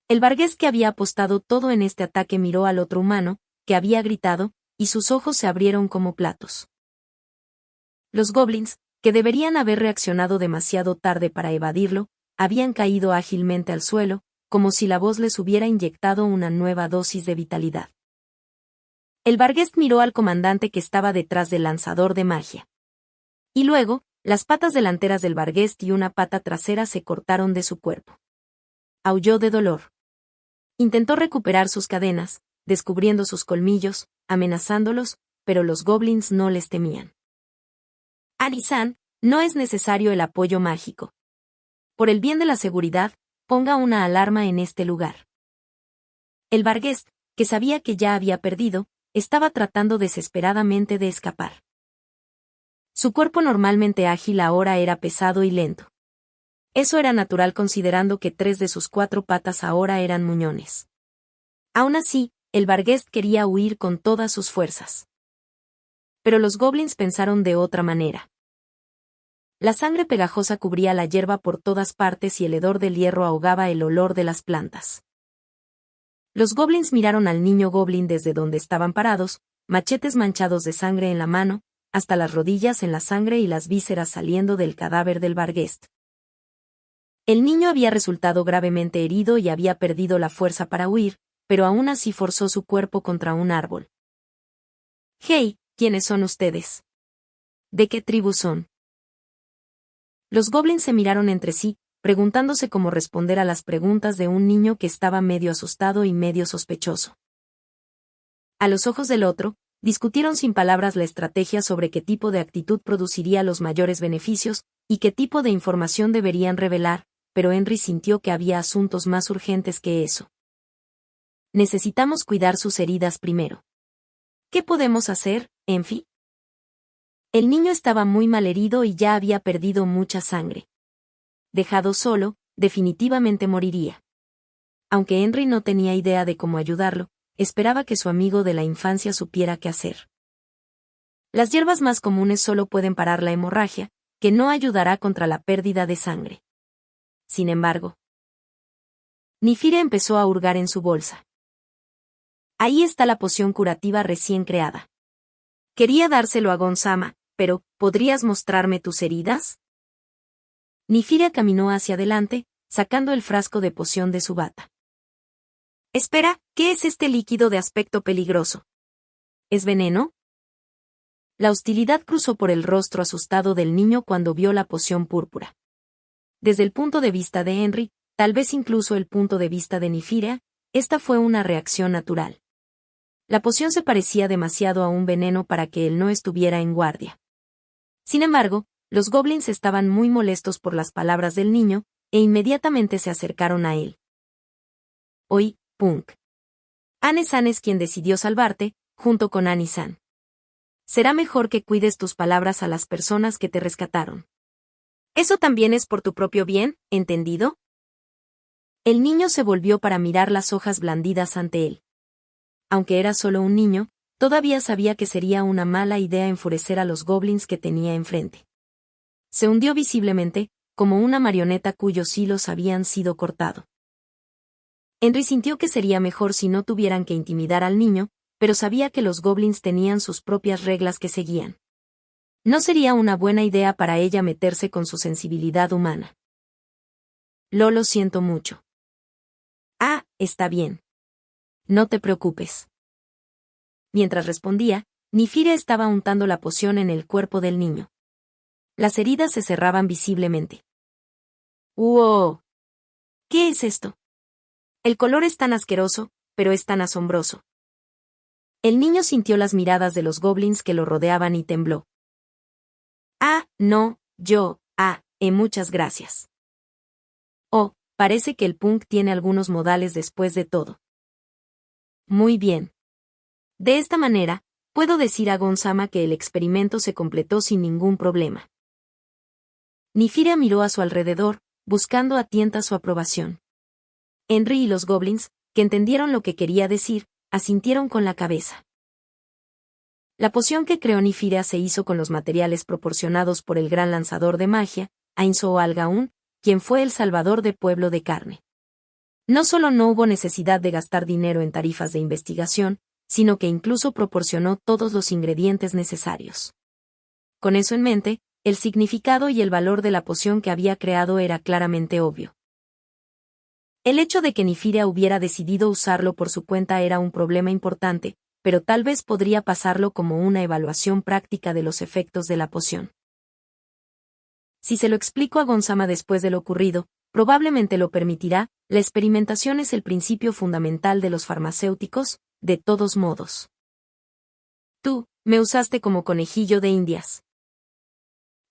El Barghest que había apostado todo en este ataque miró al otro humano, que había gritado, y sus ojos se abrieron como platos. Los goblins, que deberían haber reaccionado demasiado tarde para evadirlo, habían caído ágilmente al suelo, como si la voz les hubiera inyectado una nueva dosis de vitalidad. El Barghest miró al comandante que estaba detrás del lanzador de magia. Y luego, las patas delanteras del Barghest y una pata trasera se cortaron de su cuerpo. Aulló de dolor. Intentó recuperar sus cadenas, descubriendo sus colmillos, amenazándolos, pero los goblins no les temían. Ari-san, no es necesario el apoyo mágico. Por el bien de la seguridad, ponga una alarma en este lugar. El Barghest, que sabía que ya había perdido, estaba tratando desesperadamente de escapar. Su cuerpo normalmente ágil ahora era pesado y lento. Eso era natural considerando que 3 de sus 4 patas ahora eran muñones. Aún así, el Barghest quería huir con todas sus fuerzas. Pero los goblins pensaron de otra manera. La sangre pegajosa cubría la hierba por todas partes y el hedor del hierro ahogaba el olor de las plantas. Los goblins miraron al niño goblin desde donde estaban parados, machetes manchados de sangre en la mano, hasta las rodillas en la sangre y las vísceras saliendo del cadáver del Barghest. El niño había resultado gravemente herido y había perdido la fuerza para huir, pero aún así forzó su cuerpo contra un árbol. «Hey, ¿quiénes son ustedes? ¿De qué tribu son?» Los goblins se miraron entre sí, preguntándose cómo responder a las preguntas de un niño que estaba medio asustado y medio sospechoso. A los ojos del otro, discutieron sin palabras la estrategia sobre qué tipo de actitud produciría los mayores beneficios, y qué tipo de información deberían revelar, pero Henry sintió que había asuntos más urgentes que eso. Necesitamos cuidar sus heridas primero. ¿Qué podemos hacer, Enfi? El niño estaba muy malherido y ya había perdido mucha sangre. Dejado solo, definitivamente moriría. Aunque Henry no tenía idea de cómo ayudarlo, esperaba que su amigo de la infancia supiera qué hacer. Las hierbas más comunes solo pueden parar la hemorragia, que no ayudará contra la pérdida de sangre. Sin embargo, Nifire empezó a hurgar en su bolsa. Ahí está la poción curativa recién creada. Quería dárselo a Gon-sama, pero, ¿podrías mostrarme tus heridas? Nifire caminó hacia adelante, sacando el frasco de poción de su bata. Espera, ¿qué es este líquido de aspecto peligroso? ¿Es veneno? La hostilidad cruzó por el rostro asustado del niño cuando vio la poción púrpura. Desde el punto de vista de Henry, tal vez incluso el punto de vista de Nifira, esta fue una reacción natural. La poción se parecía demasiado a un veneno para que él no estuviera en guardia. Sin embargo, los goblins estaban muy molestos por las palabras del niño, e inmediatamente se acercaron a él. Hoy, Punk. Ane-san es quien decidió salvarte, junto con Annie-san. Será mejor que cuides tus palabras a las personas que te rescataron. Eso también es por tu propio bien, ¿entendido? El niño se volvió para mirar las hojas blandidas ante él. Aunque era solo un niño, todavía sabía que sería una mala idea enfurecer a los goblins que tenía enfrente. Se hundió visiblemente, como una marioneta cuyos hilos habían sido cortados. Henry sintió que sería mejor si no tuvieran que intimidar al niño, pero sabía que los goblins tenían sus propias reglas que seguían. No sería una buena idea para ella meterse con su sensibilidad humana. Lo siento mucho. Ah, está bien. No te preocupes. Mientras respondía, Nifire estaba untando la poción en el cuerpo del niño. Las heridas se cerraban visiblemente. ¡Wow! ¿Qué es esto? El color es tan asqueroso, pero es tan asombroso. El niño sintió las miradas de los goblins que lo rodeaban y tembló. Ah, no, muchas gracias. Oh, parece que el punk tiene algunos modales después de todo. Muy bien. De esta manera, puedo decir a Gon-sama que el experimento se completó sin ningún problema. Nifira miró a su alrededor, buscando a tientas su aprobación. Henry y los goblins, que entendieron lo que quería decir, asintieron con la cabeza. La poción que creó Nifira se hizo con los materiales proporcionados por el gran lanzador de magia, Ainzo Al-Gaun, quien fue el salvador de Pueblo de Carne. No solo no hubo necesidad de gastar dinero en tarifas de investigación, sino que incluso proporcionó todos los ingredientes necesarios. Con eso en mente, el significado y el valor de la poción que había creado era claramente obvio. El hecho de que Nifira hubiera decidido usarlo por su cuenta era un problema importante, pero tal vez podría pasarlo como una evaluación práctica de los efectos de la poción. Si se lo explico a Gon-sama después de lo ocurrido, probablemente lo permitirá. La experimentación es el principio fundamental de los farmacéuticos, de todos modos. Tú, me usaste como conejillo de Indias.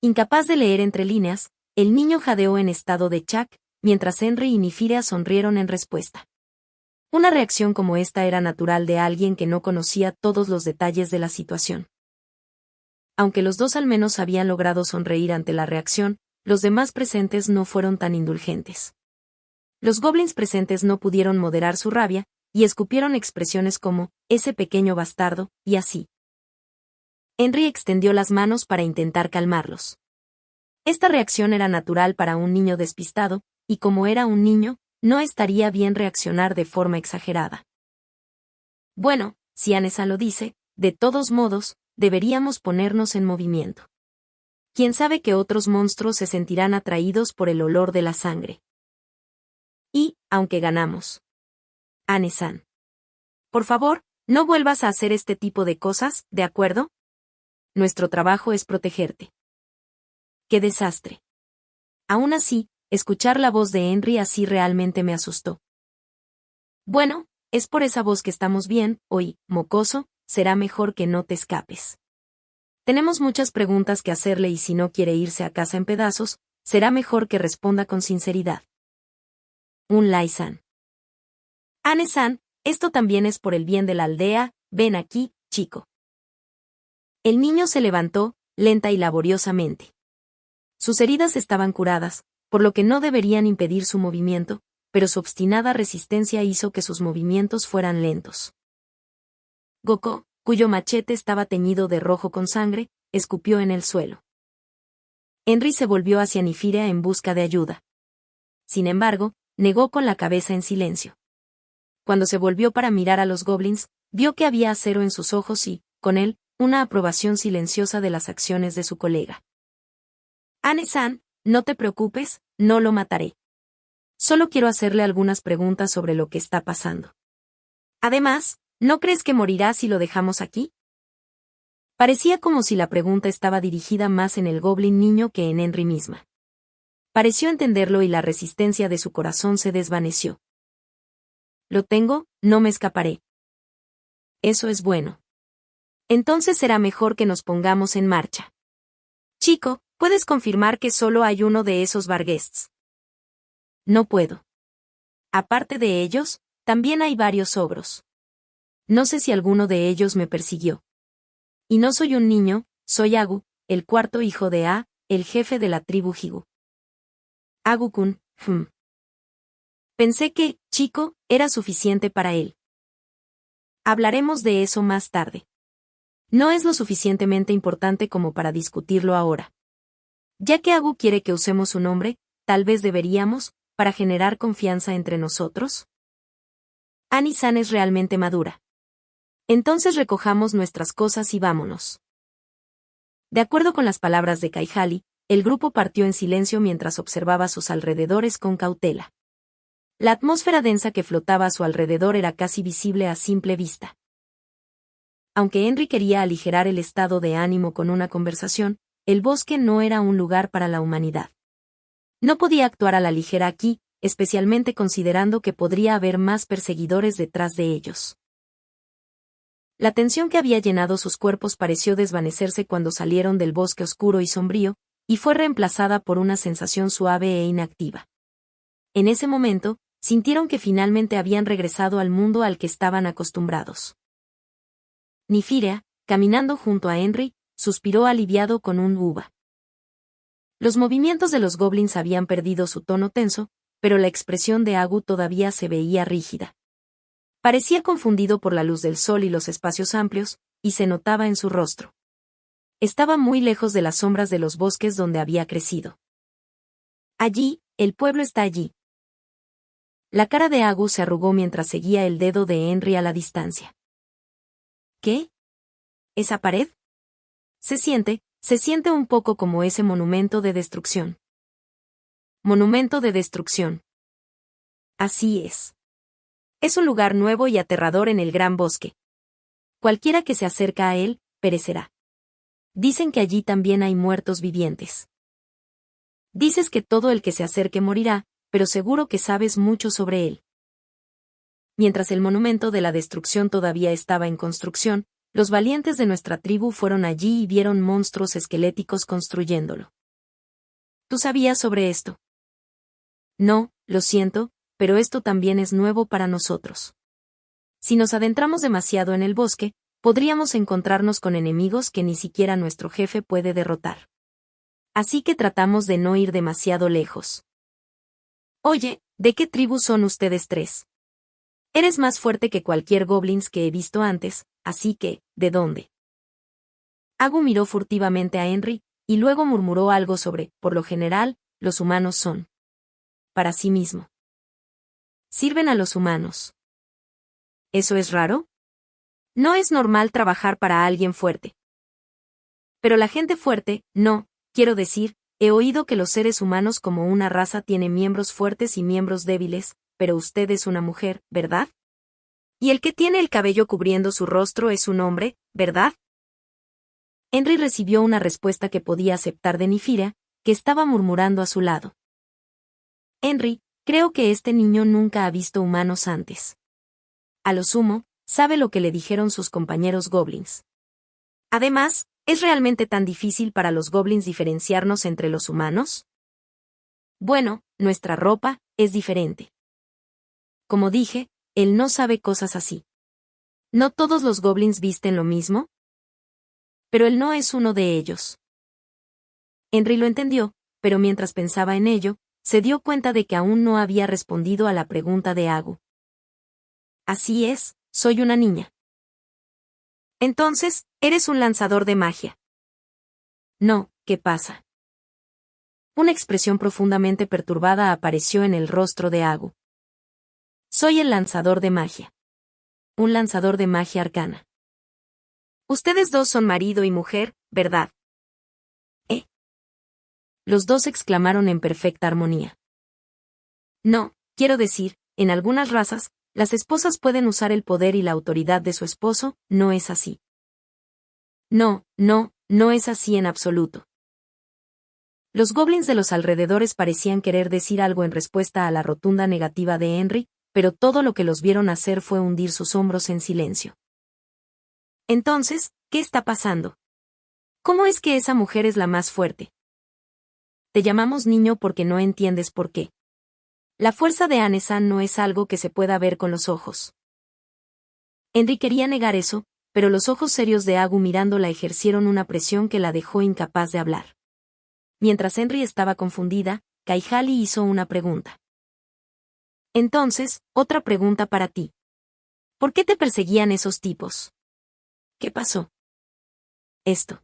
Incapaz de leer entre líneas, el niño jadeó en estado de shock, mientras Henry y Nifira sonrieron en respuesta. Una reacción como esta era natural de alguien que no conocía todos los detalles de la situación. Aunque los dos al menos habían logrado sonreír ante la reacción, los demás presentes no fueron tan indulgentes. Los goblins presentes no pudieron moderar su rabia, y escupieron expresiones como, ese pequeño bastardo, y así. Henry extendió las manos para intentar calmarlos. Esta reacción era natural para un niño despistado, y como era un niño, no estaría bien reaccionar de forma exagerada. Bueno, si Anessa lo dice, de todos modos, deberíamos ponernos en movimiento. Quién sabe que otros monstruos se sentirán atraídos por el olor de la sangre. Y, aunque ganamos. Ane-san. Por favor, no vuelvas a hacer este tipo de cosas, ¿de acuerdo? Nuestro trabajo es protegerte. ¡Qué desastre! Aún así, escuchar la voz de Henry así realmente me asustó. Bueno, es por esa voz que estamos bien, hoy, mocoso, será mejor que no te escapes. Tenemos muchas preguntas que hacerle y si no quiere irse a casa en pedazos, será mejor que responda con sinceridad. Un Lai-san. Ane-san, esto también es por el bien de la aldea, ven aquí, chico. El niño se levantó, lenta y laboriosamente. Sus heridas estaban curadas, por lo que no deberían impedir su movimiento, pero su obstinada resistencia hizo que sus movimientos fueran lentos. Goko, cuyo machete estaba teñido de rojo con sangre, escupió en el suelo. Henry se volvió hacia Nifira en busca de ayuda. Sin embargo, negó con la cabeza en silencio. Cuando se volvió para mirar a los goblins, vio que había acero en sus ojos y, con él, una aprobación silenciosa de las acciones de su colega. Ane-san, no te preocupes, no lo mataré. Solo quiero hacerle algunas preguntas sobre lo que está pasando. Además, ¿no crees que morirá si lo dejamos aquí? Parecía como si la pregunta estaba dirigida más en el goblin niño que en Henry misma. Pareció entenderlo y la resistencia de su corazón se desvaneció. Lo tengo, no me escaparé. Eso es bueno. Entonces será mejor que nos pongamos en marcha. Chico, ¿puedes confirmar que solo hay uno de esos Barghests? No puedo. Aparte de ellos, también hay varios ogros. No sé si alguno de ellos me persiguió. Y no soy un niño, soy Agu, el cuarto hijo de A, el jefe de la tribu Higu. Agu-kun, Pensé que, chico, era suficiente para él. Hablaremos de eso más tarde. No es lo suficientemente importante como para discutirlo ahora. Ya que Agu quiere que usemos su nombre, tal vez deberíamos, para generar confianza entre nosotros. Ani-san es realmente madura. Entonces recojamos nuestras cosas y vámonos. De acuerdo con las palabras de Kaihali, el grupo partió en silencio mientras observaba sus alrededores con cautela. La atmósfera densa que flotaba a su alrededor era casi visible a simple vista. Aunque Henry quería aligerar el estado de ánimo con una conversación, el bosque no era un lugar para la humanidad. No podía actuar a la ligera aquí, especialmente considerando que podría haber más perseguidores detrás de ellos. La tensión que había llenado sus cuerpos pareció desvanecerse cuando salieron del bosque oscuro y sombrío, y fue reemplazada por una sensación suave e inactiva. En ese momento, sintieron que finalmente habían regresado al mundo al que estaban acostumbrados. Nifira, caminando junto a Henry, suspiró aliviado con un uva. Los movimientos de los goblins habían perdido su tono tenso, pero la expresión de Agu todavía se veía rígida. Parecía confundido por la luz del sol y los espacios amplios, y se notaba en su rostro. Estaba muy lejos de las sombras de los bosques donde había crecido. Allí, el pueblo está allí. La cara de Agu se arrugó mientras seguía el dedo de Henry a la distancia. ¿Qué? ¿Esa pared? Se siente un poco como ese monumento de destrucción. Monumento de destrucción. Así es. Es un lugar nuevo y aterrador en el gran bosque. Cualquiera que se acerca a él, perecerá. Dicen que allí también hay muertos vivientes. Dices que todo el que se acerque morirá, pero seguro que sabes mucho sobre él. Mientras el monumento de la destrucción todavía estaba en construcción, los valientes de nuestra tribu fueron allí y vieron monstruos esqueléticos construyéndolo. ¿Tú sabías sobre esto? No, lo siento, pero esto también es nuevo para nosotros. Si nos adentramos demasiado en el bosque, podríamos encontrarnos con enemigos que ni siquiera nuestro jefe puede derrotar. Así que tratamos de no ir demasiado lejos. Oye, ¿de qué tribu son ustedes tres? Eres más fuerte que cualquier goblins que he visto antes, así que, ¿de dónde? Agu miró furtivamente a Henry, y luego murmuró algo sobre, por lo general, los humanos son. Para sí mismo. Sirven a los humanos. ¿Eso es raro? No es normal trabajar para alguien fuerte. Pero la gente fuerte, no, quiero decir, he oído que los seres humanos como una raza tienen miembros fuertes y miembros débiles, pero usted es una mujer, ¿verdad? Y el que tiene el cabello cubriendo su rostro es un hombre, ¿verdad? Henry recibió una respuesta que podía aceptar de Nifira, que estaba murmurando a su lado. Henry, creo que este niño nunca ha visto humanos antes. A lo sumo, sabe lo que le dijeron sus compañeros goblins. Además, ¿es realmente tan difícil para los goblins diferenciarnos entre los humanos? Bueno, nuestra ropa es diferente. Como dije, él no sabe cosas así. ¿No todos los goblins visten lo mismo? Pero él no es uno de ellos. Henry lo entendió, pero mientras pensaba en ello, se dio cuenta de que aún no había respondido a la pregunta de Agu. Así es, soy una niña. Entonces, eres un lanzador de magia. No, ¿qué pasa? Una expresión profundamente perturbada apareció en el rostro de Agu. Soy el lanzador de magia. Un lanzador de magia arcana. Ustedes dos son marido y mujer, ¿verdad? Los dos exclamaron en perfecta armonía. No, quiero decir, en algunas razas, las esposas pueden usar el poder y la autoridad de su esposo, ¿no es así? No, no es así en absoluto. Los goblins de los alrededores parecían querer decir algo en respuesta a la rotunda negativa de Henry, pero todo lo que los vieron hacer fue hundir sus hombros en silencio. Entonces, ¿qué está pasando? ¿Cómo es que esa mujer es la más fuerte? Te llamamos niño porque no entiendes por qué. La fuerza de Anesan no es algo que se pueda ver con los ojos. Henry quería negar eso, pero los ojos serios de Agu mirándola ejercieron una presión que la dejó incapaz de hablar. Mientras Henry estaba confundida, Kaihali hizo una pregunta. Entonces, otra pregunta para ti. ¿Por qué te perseguían esos tipos? ¿Qué pasó? Esto.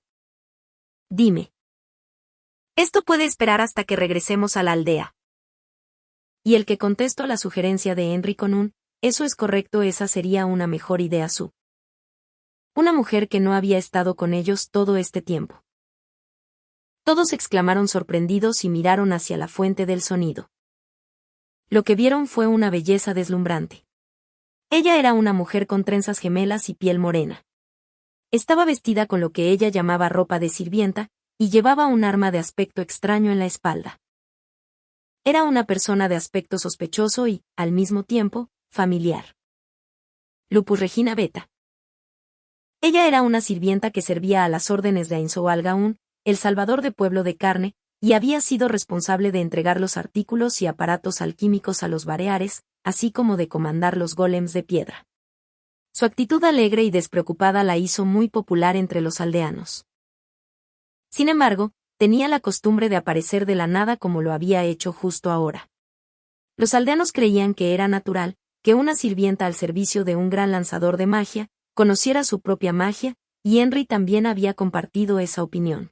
Dime. Esto puede esperar hasta que regresemos a la aldea. Y el que contestó a la sugerencia de Henry con un, eso es correcto, esa sería una mejor idea su. Una mujer que no había estado con ellos todo este tiempo. Todos exclamaron sorprendidos y miraron hacia la fuente del sonido. Lo que vieron fue una belleza deslumbrante. Ella era una mujer con trenzas gemelas y piel morena. Estaba vestida con lo que ella llamaba ropa de sirvienta, y llevaba un arma de aspecto extraño en la espalda. Era una persona de aspecto sospechoso y, al mismo tiempo, familiar. Lupus Regina Beta. Ella era una sirvienta que servía a las órdenes de Ainzoal Gaun, el salvador de Pueblo de Carne, y había sido responsable de entregar los artículos y aparatos alquímicos a los Bareares, así como de comandar los golems de piedra. Su actitud alegre y despreocupada la hizo muy popular entre los aldeanos. Sin embargo, tenía la costumbre de aparecer de la nada como lo había hecho justo ahora. Los aldeanos creían que era natural, que una sirvienta al servicio de un gran lanzador de magia, conociera su propia magia, y Henry también había compartido esa opinión.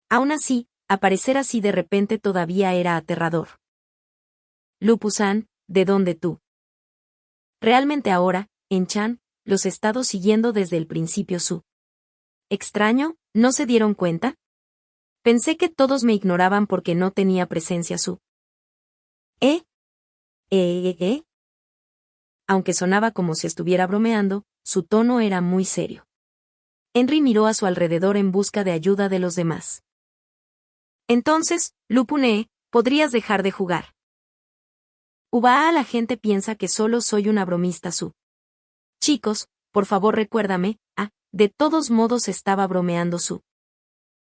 Aún así, aparecer así de repente todavía era aterrador. Lupus-san, ¿de dónde tú? Realmente ahora, en Chan, los he estado siguiendo desde el principio su. Extraño, ¿no se dieron cuenta? Pensé que todos me ignoraban porque no tenía presencia su. Aunque sonaba como si estuviera bromeando, su tono era muy serio. Henry miró a su alrededor en busca de ayuda de los demás. Entonces, Lupune, podrías dejar de jugar. La gente piensa que solo soy una bromista su. Chicos, por favor recuérdame, de todos modos estaba bromeando su.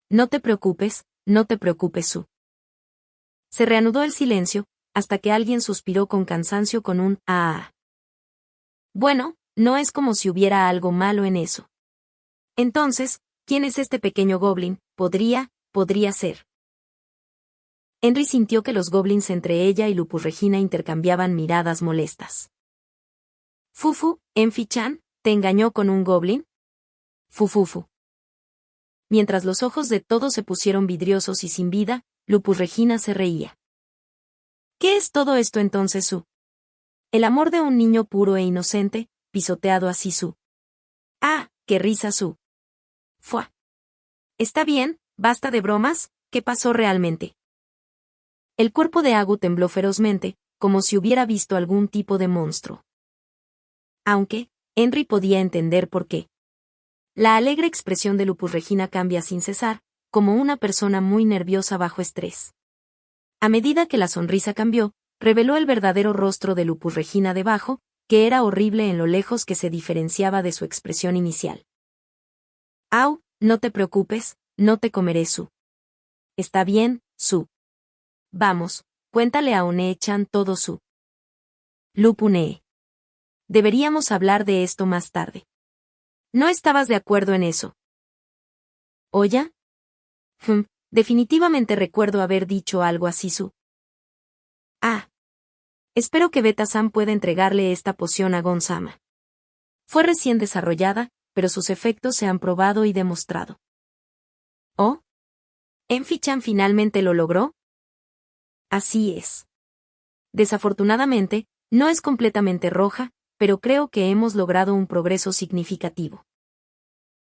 No te preocupes su. Se reanudó el silencio, hasta que alguien suspiró con cansancio con un ah. Bueno, no es como si hubiera algo malo en eso. Entonces, ¿quién es este pequeño goblin? Podría ser. Henry sintió que los goblins entre ella y Lupus Regina intercambiaban miradas molestas. Fufu, Enfi-chan, ¿te engañó con un goblin? Fufufu. Mientras los ojos de todos se pusieron vidriosos y sin vida, Lupus Regina se reía. ¿Qué es todo esto entonces su? El amor de un niño puro e inocente, pisoteado así su. ¡Ah, qué risa su! ¡Fua! Está bien, basta de bromas, ¿qué pasó realmente? El cuerpo de Agu tembló ferozmente, como si hubiera visto algún tipo de monstruo. Aunque, Henry podía entender por qué. La alegre expresión de Lupus Regina cambia sin cesar, como una persona muy nerviosa bajo estrés. A medida que la sonrisa cambió, reveló el verdadero rostro de Lupus Regina debajo, que era horrible en lo lejos que se diferenciaba de su expresión inicial. «Au, no te preocupes, no te comeré, Su. Está bien, Su. Vamos, cuéntale a One-chan todo, Su. Lupune. Deberíamos hablar de esto más tarde. ¿No estabas de acuerdo en eso? ¿Oya? Definitivamente recuerdo haber dicho algo así, Su. Ah. Espero que Beta-san pueda entregarle esta poción a Gon-sama. Fue recién desarrollada, pero sus efectos se han probado y demostrado. ¿Oh? ¿Enfi-chan finalmente lo logró? Así es. Desafortunadamente, no es completamente roja, pero creo que hemos logrado un progreso significativo.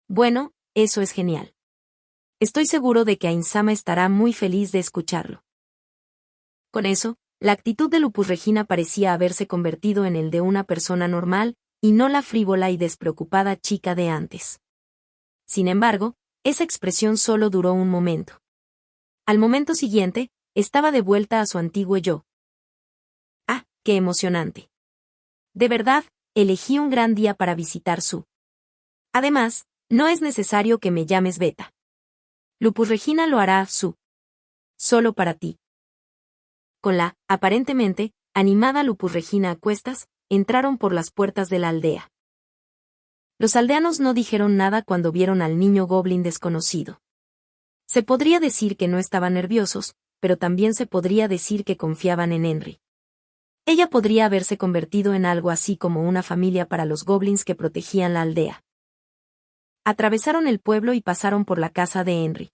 Bueno, eso es genial. Estoy seguro de que Ainsama estará muy feliz de escucharlo. Con eso, la actitud de Lupus Regina parecía haberse convertido en el de una persona normal, y no la frívola y despreocupada chica de antes. Sin embargo, esa expresión solo duró un momento. Al momento siguiente, estaba de vuelta a su antiguo yo. ¡Ah, qué emocionante! De verdad, elegí un gran día para visitar Su. Además, no es necesario que me llames Beta. Lupus Regina lo hará, Su. Solo para ti. Con la, aparentemente, animada Lupus Regina a cuestas, entraron por las puertas de la aldea. Los aldeanos no dijeron nada cuando vieron al niño goblin desconocido. Se podría decir que no estaban nerviosos, pero también se podría decir que confiaban en Henry. Ella podría haberse convertido en algo así como una familia para los goblins que protegían la aldea. Atravesaron el pueblo y pasaron por la casa de Henry.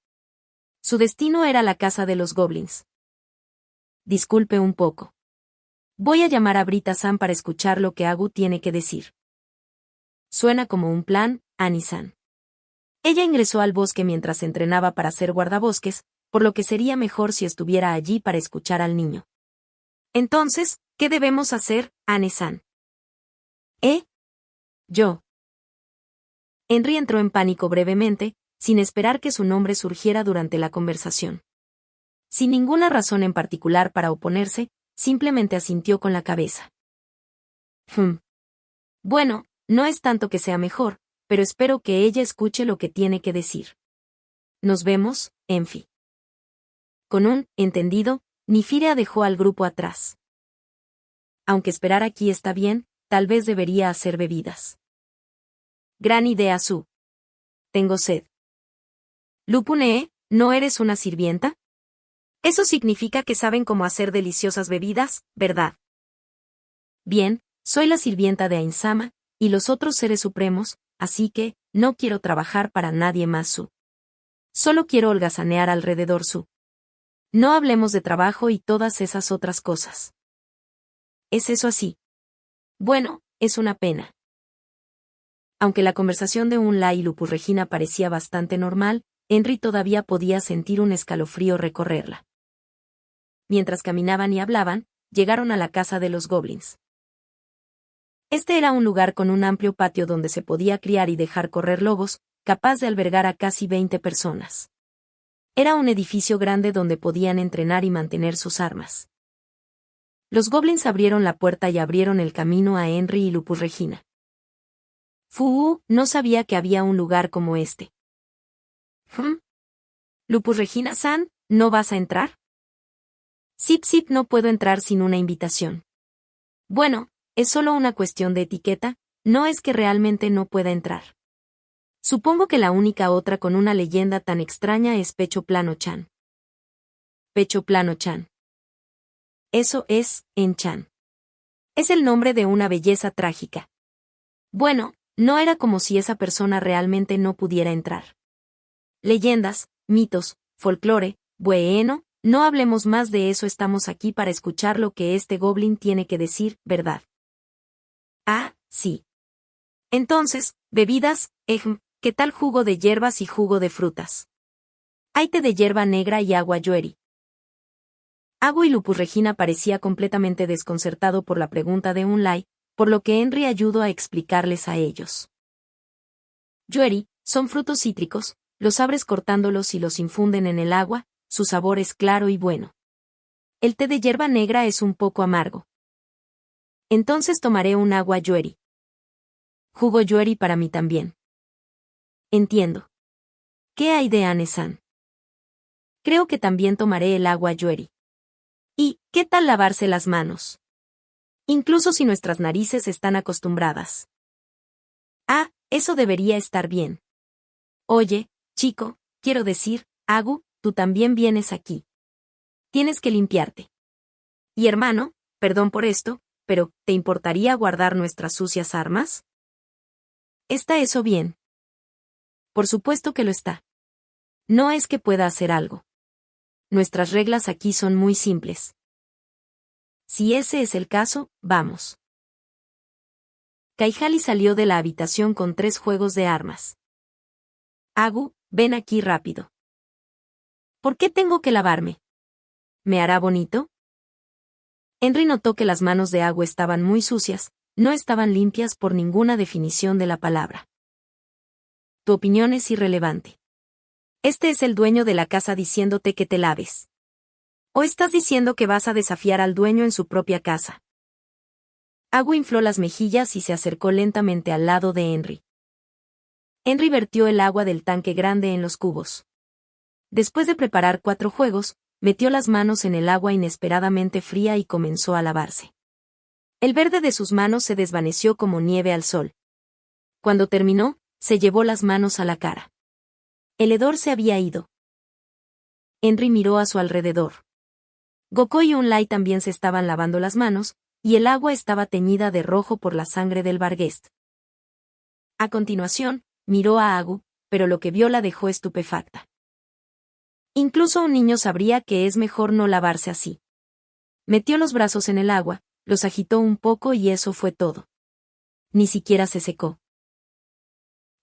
Su destino era la casa de los goblins. Disculpe un poco. Voy a llamar a Brita-san para escuchar lo que Agu tiene que decir. Suena como un plan, Annie-san. Ella ingresó al bosque mientras entrenaba para ser guardabosques, por lo que sería mejor si estuviera allí para escuchar al niño. Entonces, ¿qué debemos hacer, Annie-san? Yo. Henry entró en pánico brevemente, sin esperar que su nombre surgiera durante la conversación. Sin ninguna razón en particular para oponerse, simplemente asintió con la cabeza. Bueno, no es tanto que sea mejor, pero espero que ella escuche lo que tiene que decir. Nos vemos, Enfi. Con un entendido, Nifirea dejó al grupo atrás. Aunque esperar aquí está bien, tal vez debería hacer bebidas. Gran idea, Su. Tengo sed. Lupune, ¿no eres una sirvienta? Eso significa que saben cómo hacer deliciosas bebidas, ¿verdad? Bien, soy la sirvienta de Ainsama, y los otros seres supremos, así que, no quiero trabajar para nadie más, Su. Solo quiero holgazanear alrededor, Su. No hablemos de trabajo y todas esas otras cosas. ¿Es eso así? Bueno, es una pena. Aunque la conversación de Unla y Lupus Regina parecía bastante normal, Henry todavía podía sentir un escalofrío recorrerla. Mientras caminaban y hablaban, llegaron a la casa de los goblins. Este era un lugar con un amplio patio donde se podía criar y dejar correr lobos, capaz de albergar a casi 20 personas. Era un edificio grande donde podían entrenar y mantener sus armas. Los goblins abrieron la puerta y abrieron el camino a Henry y Lupus Regina. No sabía que había un lugar como este. Lupus Regina-san, ¿no vas a entrar? Sip, no puedo entrar sin una invitación. Bueno, es solo una cuestión de etiqueta, no es que realmente no pueda entrar. Supongo que la única otra con una leyenda tan extraña es Pecho Plano-chan. Pecho Plano-chan. Eso es, En-chan. Es el nombre de una belleza trágica. Bueno, no era como si esa persona realmente no pudiera entrar. Leyendas, mitos, folclore, bueno, no hablemos más de eso, estamos aquí para escuchar lo que este goblin tiene que decir, ¿verdad? Ah, sí. Entonces, bebidas, ¿qué tal jugo de hierbas y jugo de frutas? Hay té de hierba negra y agua yoeri. Agu y Lupus Regina parecía completamente desconcertado por la pregunta de Unlai, por lo que Henry ayudó a explicarles a ellos. Yoeri, son frutos cítricos, los abres cortándolos y los infunden en el agua, su sabor es claro y bueno. El té de hierba negra es un poco amargo. Entonces tomaré un agua Yoeri. Jugo Yoeri para mí también. Entiendo. ¿Qué hay de Ane-san? Creo que también tomaré el agua Yoeri. ¿Y qué tal lavarse las manos? Incluso si nuestras narices están acostumbradas. Ah, eso debería estar bien. Oye, chico, quiero decir, Agu, tú también vienes aquí. Tienes que limpiarte. Y hermano, perdón por esto, pero ¿te importaría guardar nuestras sucias armas? ¿Está eso bien? Por supuesto que lo está. No es que pueda hacer algo. Nuestras reglas aquí son muy simples. Si ese es el caso, vamos. Kaihali salió de la habitación con 3 juegos de armas. Agu, ven aquí rápido. ¿Por qué tengo que lavarme? ¿Me hará bonito? Henry notó que las manos de Agu estaban muy sucias, no estaban limpias por ninguna definición de la palabra. Tu opinión es irrelevante. Este es el dueño de la casa diciéndote que te laves. ¿O estás diciendo que vas a desafiar al dueño en su propia casa? Agu infló las mejillas y se acercó lentamente al lado de Henry. Henry vertió el agua del tanque grande en los cubos. Después de preparar 4 juegos, metió las manos en el agua inesperadamente fría y comenzó a lavarse. El verde de sus manos se desvaneció como nieve al sol. Cuando terminó, se llevó las manos a la cara. El hedor se había ido. Henry miró a su alrededor. Gokō y Unlai también se estaban lavando las manos, y el agua estaba teñida de rojo por la sangre del Barghest. A continuación, miró a Agu, pero lo que vio la dejó estupefacta. Incluso un niño sabría que es mejor no lavarse así. Metió los brazos en el agua, los agitó un poco y eso fue todo. Ni siquiera se secó.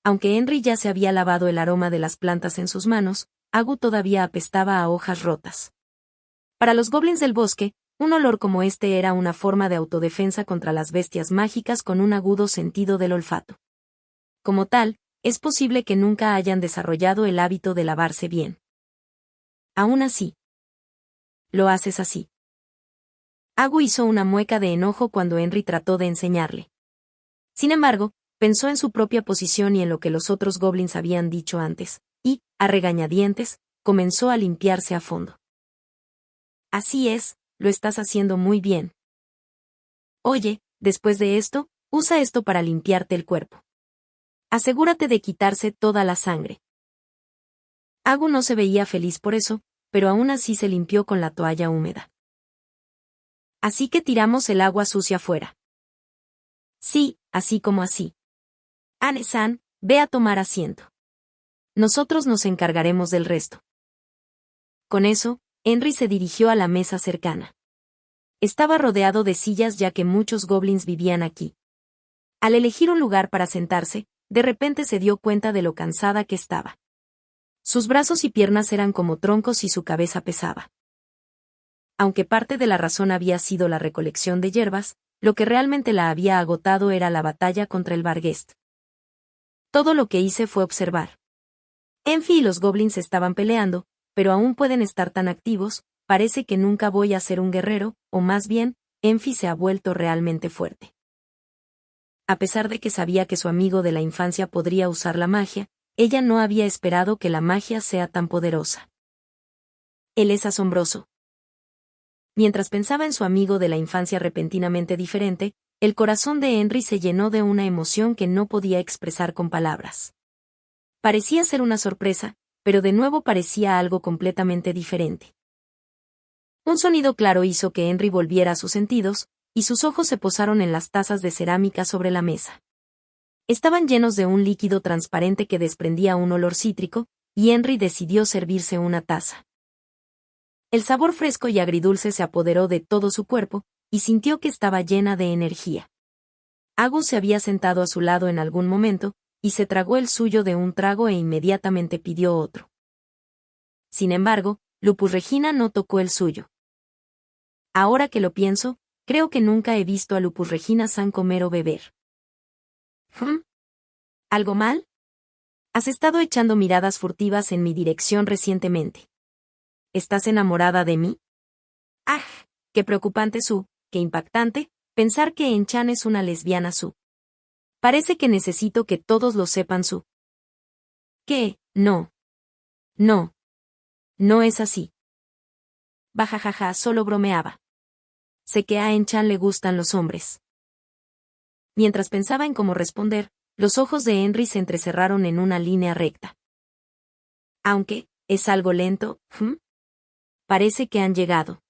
Aunque Henry ya se había lavado el aroma de las plantas en sus manos, Agu todavía apestaba a hojas rotas. Para los goblins del bosque, un olor como este era una forma de autodefensa contra las bestias mágicas con un agudo sentido del olfato. Como tal, es posible que nunca hayan desarrollado el hábito de lavarse bien. Aún así. Lo haces así. Agu hizo una mueca de enojo cuando Henry trató de enseñarle. Sin embargo, pensó en su propia posición y en lo que los otros goblins habían dicho antes, y, a regañadientes, comenzó a limpiarse a fondo. Así es, lo estás haciendo muy bien. Oye, después de esto, usa esto para limpiarte el cuerpo. Asegúrate de quitarse toda la sangre. Agu no se veía feliz por eso, pero aún así se limpió con la toalla húmeda. Así que tiramos el agua sucia fuera. Sí, así como así. Ane-san, ve a tomar asiento. Nosotros nos encargaremos del resto. Con eso, Henry se dirigió a la mesa cercana. Estaba rodeado de sillas ya que muchos goblins vivían aquí. Al elegir un lugar para sentarse, de repente se dio cuenta de lo cansada que estaba. Sus brazos y piernas eran como troncos y su cabeza pesaba. Aunque parte de la razón había sido la recolección de hierbas, lo que realmente la había agotado era la batalla contra el Barghest. Todo lo que hice fue observar. Enfi y los goblins estaban peleando, pero aún pueden estar tan activos, parece que nunca voy a ser un guerrero, o más bien, Enfi se ha vuelto realmente fuerte. A pesar de que sabía que su amigo de la infancia podría usar la magia, ella no había esperado que la magia sea tan poderosa. Él es asombroso. Mientras pensaba en su amigo de la infancia repentinamente diferente, el corazón de Henry se llenó de una emoción que no podía expresar con palabras. Parecía ser una sorpresa, pero de nuevo parecía algo completamente diferente. Un sonido claro hizo que Henry volviera a sus sentidos, y sus ojos se posaron en las tazas de cerámica sobre la mesa. Estaban llenos de un líquido transparente que desprendía un olor cítrico, y Henry decidió servirse una taza. El sabor fresco y agridulce se apoderó de todo su cuerpo, y sintió que estaba llena de energía. Agu se había sentado a su lado en algún momento, y se tragó el suyo de un trago e inmediatamente pidió otro. Sin embargo, Lupus Regina no tocó el suyo. Ahora que lo pienso, creo que nunca he visto a Lupus Regina-san comer o beber. ¿Algo mal? Has estado echando miradas furtivas en mi dirección recientemente. ¿Estás enamorada de mí? ¡Ah! ¡Qué preocupante qué impactante! Pensar que En-chan es una lesbiana su. Parece que necesito que todos lo sepan su. ¿Qué? No. No. No es así. Bajajaja, solo bromeaba. Sé que a En-chan le gustan los hombres. Mientras pensaba en cómo responder, los ojos de Henry se entrecerraron en una línea recta. Aunque, es algo lento, Parece que han llegado.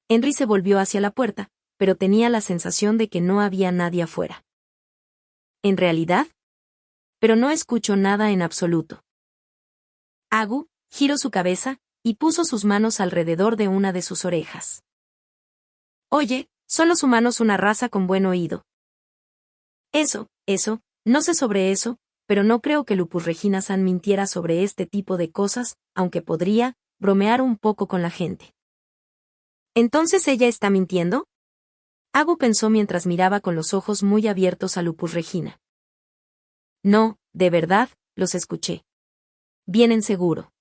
Henry se volvió hacia la puerta, pero tenía la sensación de que no había nadie afuera. ¿En realidad? Pero no escucho nada en absoluto. Agu giró su cabeza y puso sus manos alrededor de una de sus orejas. Oye, son los humanos una raza con buen oído. Eso, no sé sobre eso, pero no creo que Lupus Regina-san mintiera sobre este tipo de cosas, aunque podría bromear un poco con la gente. ¿Entonces ella está mintiendo? Agu pensó mientras miraba con los ojos muy abiertos a Lupus Regina. No, de verdad, los escuché. Vienen seguro.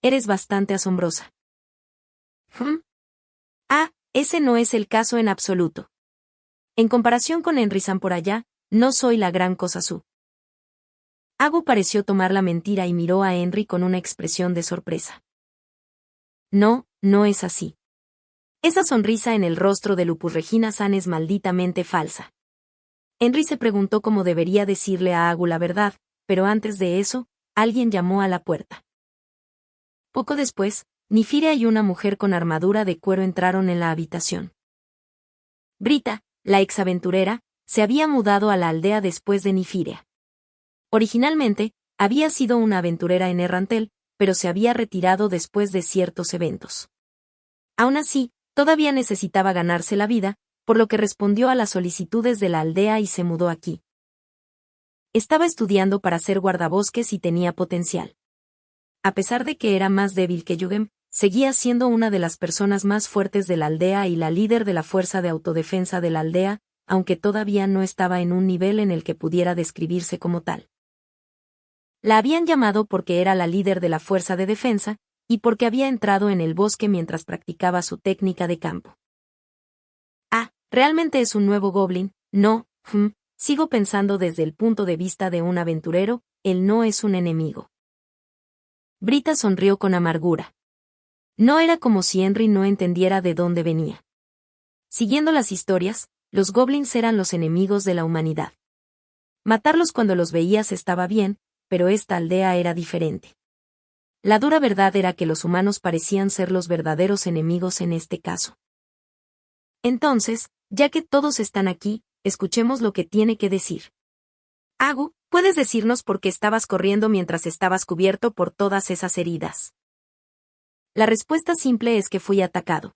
Eres bastante asombrosa. Ese no es el caso en absoluto. En comparación con Henry-san por allá, no soy la gran cosa su. Agu pareció tomar la mentira y miró a Henry con una expresión de sorpresa. No, no es así. Esa sonrisa en el rostro de Lupus Regina-san es malditamente falsa. Henry se preguntó cómo debería decirle a Agu la verdad, pero antes de eso, alguien llamó a la puerta. Poco después, Nifire y una mujer con armadura de cuero entraron en la habitación. Brita, la exaventurera, se había mudado a la aldea después de Nifire. Originalmente, había sido una aventurera en Errantel, pero se había retirado después de ciertos eventos. Aún así, todavía necesitaba ganarse la vida, por lo que respondió a las solicitudes de la aldea y se mudó aquí. Estaba estudiando para ser guardabosques y tenía potencial. A pesar de que era más débil que Yugem, seguía siendo una de las personas más fuertes de la aldea y la líder de la fuerza de autodefensa de la aldea, aunque todavía no estaba en un nivel en el que pudiera describirse como tal. La habían llamado porque era la líder de la fuerza de defensa, y porque había entrado en el bosque mientras practicaba su técnica de campo. Realmente es un nuevo goblin, no, sigo pensando desde el punto de vista de un aventurero, él no es un enemigo. Brita sonrió con amargura. No era como si Henry no entendiera de dónde venía. Siguiendo las historias, los goblins eran los enemigos de la humanidad. Matarlos cuando los veías estaba bien, pero esta aldea era diferente. La dura verdad era que los humanos parecían ser los verdaderos enemigos en este caso. Entonces, ya que todos están aquí, escuchemos lo que tiene que decir. Agu, ¿puedes decirnos por qué estabas corriendo mientras estabas cubierto por todas esas heridas? La respuesta simple es que fui atacado.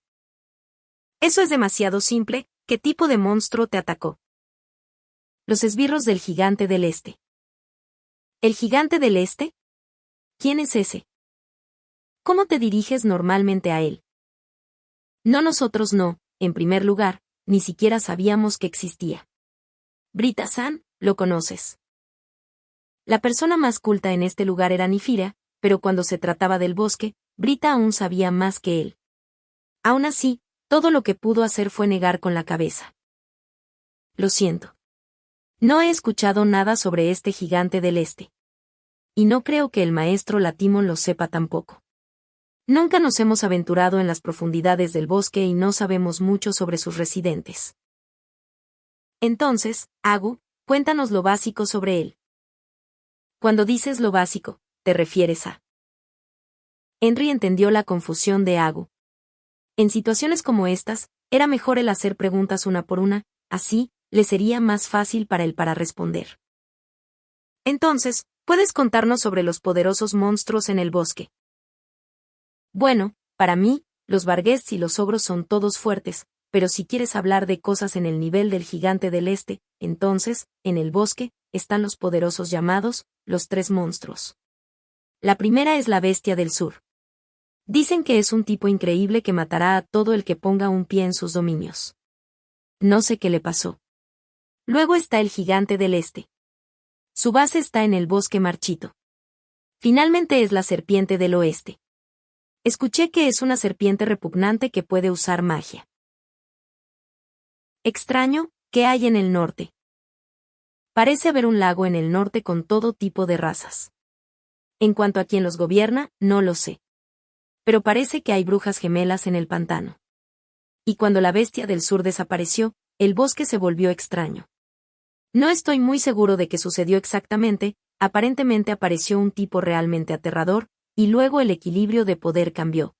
Eso es demasiado simple, ¿qué tipo de monstruo te atacó? Los esbirros del gigante del este. ¿El gigante del este? ¿Quién es ese? ¿Cómo te diriges normalmente a él? No, nosotros no, en primer lugar, ni siquiera sabíamos que existía. Brita-san, ¿lo conoces? La persona más culta en este lugar era Nifira, pero cuando se trataba del bosque, Brita aún sabía más que él. Aún así, todo lo que pudo hacer fue negar con la cabeza. Lo siento. No he escuchado nada sobre este gigante del este. Y no creo que el maestro Latimon lo sepa tampoco. Nunca nos hemos aventurado en las profundidades del bosque y no sabemos mucho sobre sus residentes. Entonces, Agu, cuéntanos lo básico sobre él. Cuando dices lo básico, ¿te refieres a? Henry entendió la confusión de Agu. En situaciones como estas, era mejor el hacer preguntas una por una, así, le sería más fácil para él para responder. Entonces, ¿puedes contarnos sobre los poderosos monstruos en el bosque? Bueno, para mí, los Barghest y los ogros son todos fuertes, pero si quieres hablar de cosas en el nivel del gigante del este, entonces, en el bosque, están los poderosos llamados, los 3 monstruos. La primera es la bestia del sur. Dicen que es un tipo increíble que matará a todo el que ponga un pie en sus dominios. No sé qué le pasó. Luego está el gigante del este. Su base está en el bosque marchito. Finalmente es la serpiente del oeste. Escuché que es una serpiente repugnante que puede usar magia. Extraño, ¿qué hay en el norte? Parece haber un lago en el norte con todo tipo de razas. En cuanto a quién los gobierna, no lo sé. Pero parece que hay brujas gemelas en el pantano. Y cuando la bestia del sur desapareció, el bosque se volvió extraño. No estoy muy seguro de qué sucedió exactamente, aparentemente apareció un tipo realmente aterrador, y luego el equilibrio de poder cambió.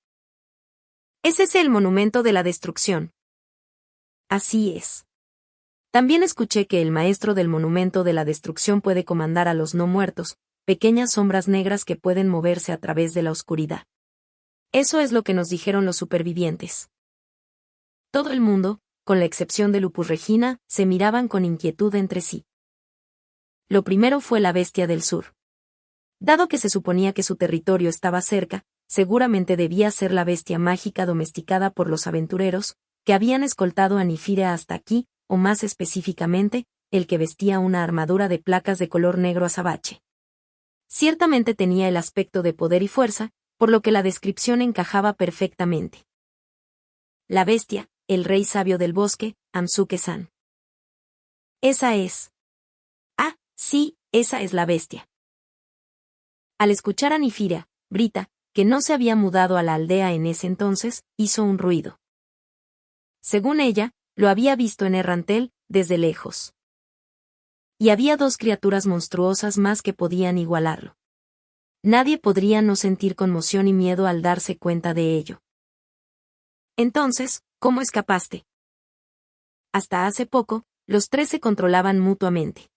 ¿Es ese el monumento de la destrucción? Así es. También escuché que el maestro del monumento de la destrucción puede comandar a los no muertos, pequeñas sombras negras que pueden moverse a través de la oscuridad. Eso es lo que nos dijeron los supervivientes. Todo el mundo, con la excepción de Lupus Regina, se miraban con inquietud entre sí. Lo primero fue la bestia del sur. Dado que se suponía que su territorio estaba cerca, seguramente debía ser la bestia mágica domesticada por los aventureros, que habían escoltado a Nifira hasta aquí, o más específicamente, el que vestía una armadura de placas de color negro azabache. Ciertamente tenía el aspecto de poder y fuerza, por lo que la descripción encajaba perfectamente. La bestia, el rey sabio del bosque, Amsuke-san. Esa es. Ah, sí, esa es la bestia. Al escuchar a Nifira, Brita, que no se había mudado a la aldea en ese entonces, hizo un ruido. Según ella, lo había visto en Errantel, desde lejos. Y había dos criaturas monstruosas más que podían igualarlo. Nadie podría no sentir conmoción y miedo al darse cuenta de ello. Entonces, ¿cómo escapaste? Hasta hace poco, los tres se controlaban mutuamente.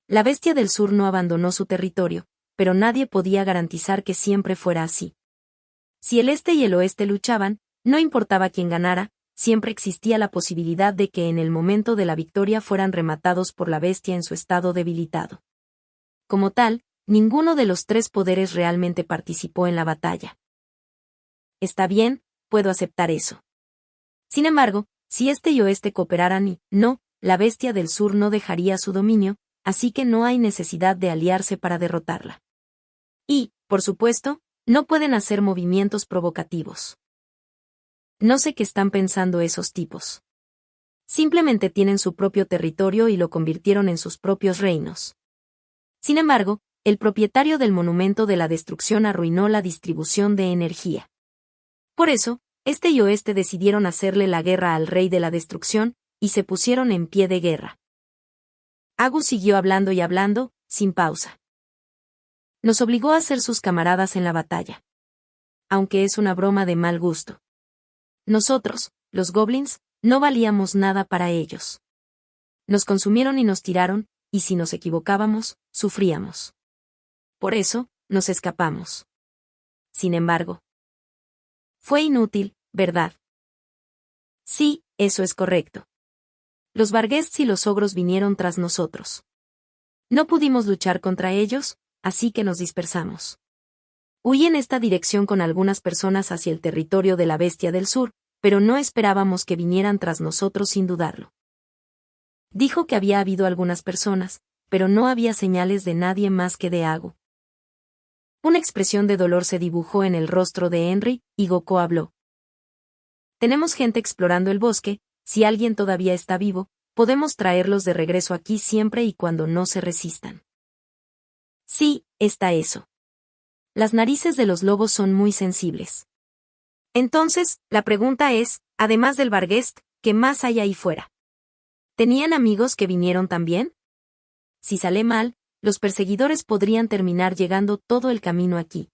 La bestia del sur no abandonó su territorio, pero nadie podía garantizar que siempre fuera así. Si el este y el oeste luchaban, no importaba quién ganara, siempre existía la posibilidad de que en el momento de la victoria fueran rematados por la bestia en su estado debilitado. Como tal, ninguno de los tres poderes realmente participó en la batalla. Está bien, puedo aceptar eso. Sin embargo, si este y oeste cooperaran y, no, la bestia del sur no dejaría su dominio, así que no hay necesidad de aliarse para derrotarla. Y, por supuesto, no pueden hacer movimientos provocativos. No sé qué están pensando esos tipos. Simplemente tienen su propio territorio y lo convirtieron en sus propios reinos. Sin embargo, el propietario del monumento de la destrucción arruinó la distribución de energía. Por eso, este y oeste decidieron hacerle la guerra al rey de la destrucción, y se pusieron en pie de guerra. Agus siguió hablando y hablando, sin pausa. Nos obligó a ser sus camaradas en la batalla. Aunque es una broma de mal gusto. Nosotros, los goblins, no valíamos nada para ellos. Nos consumieron y nos tiraron, y si nos equivocábamos, sufríamos. Por eso, nos escapamos. Sin embargo, fue inútil, ¿verdad? Sí, eso es correcto. Los Varghests y los ogros vinieron tras nosotros. No pudimos luchar contra ellos, así que nos dispersamos. Huí en esta dirección con algunas personas hacia el territorio de la bestia del sur, pero no esperábamos que vinieran tras nosotros sin dudarlo. Dijo que había habido algunas personas, pero no había señales de nadie más que de Agu. Una expresión de dolor se dibujó en el rostro de Henry, y Goko habló. Tenemos gente explorando el bosque, si alguien todavía está vivo, podemos traerlos de regreso aquí siempre y cuando no se resistan. Sí, está eso. Las narices de los lobos son muy sensibles. Entonces, la pregunta es, además del Varghest, ¿qué más hay ahí fuera? ¿Tenían amigos que vinieron también? Si sale mal, los perseguidores podrían terminar llegando todo el camino aquí.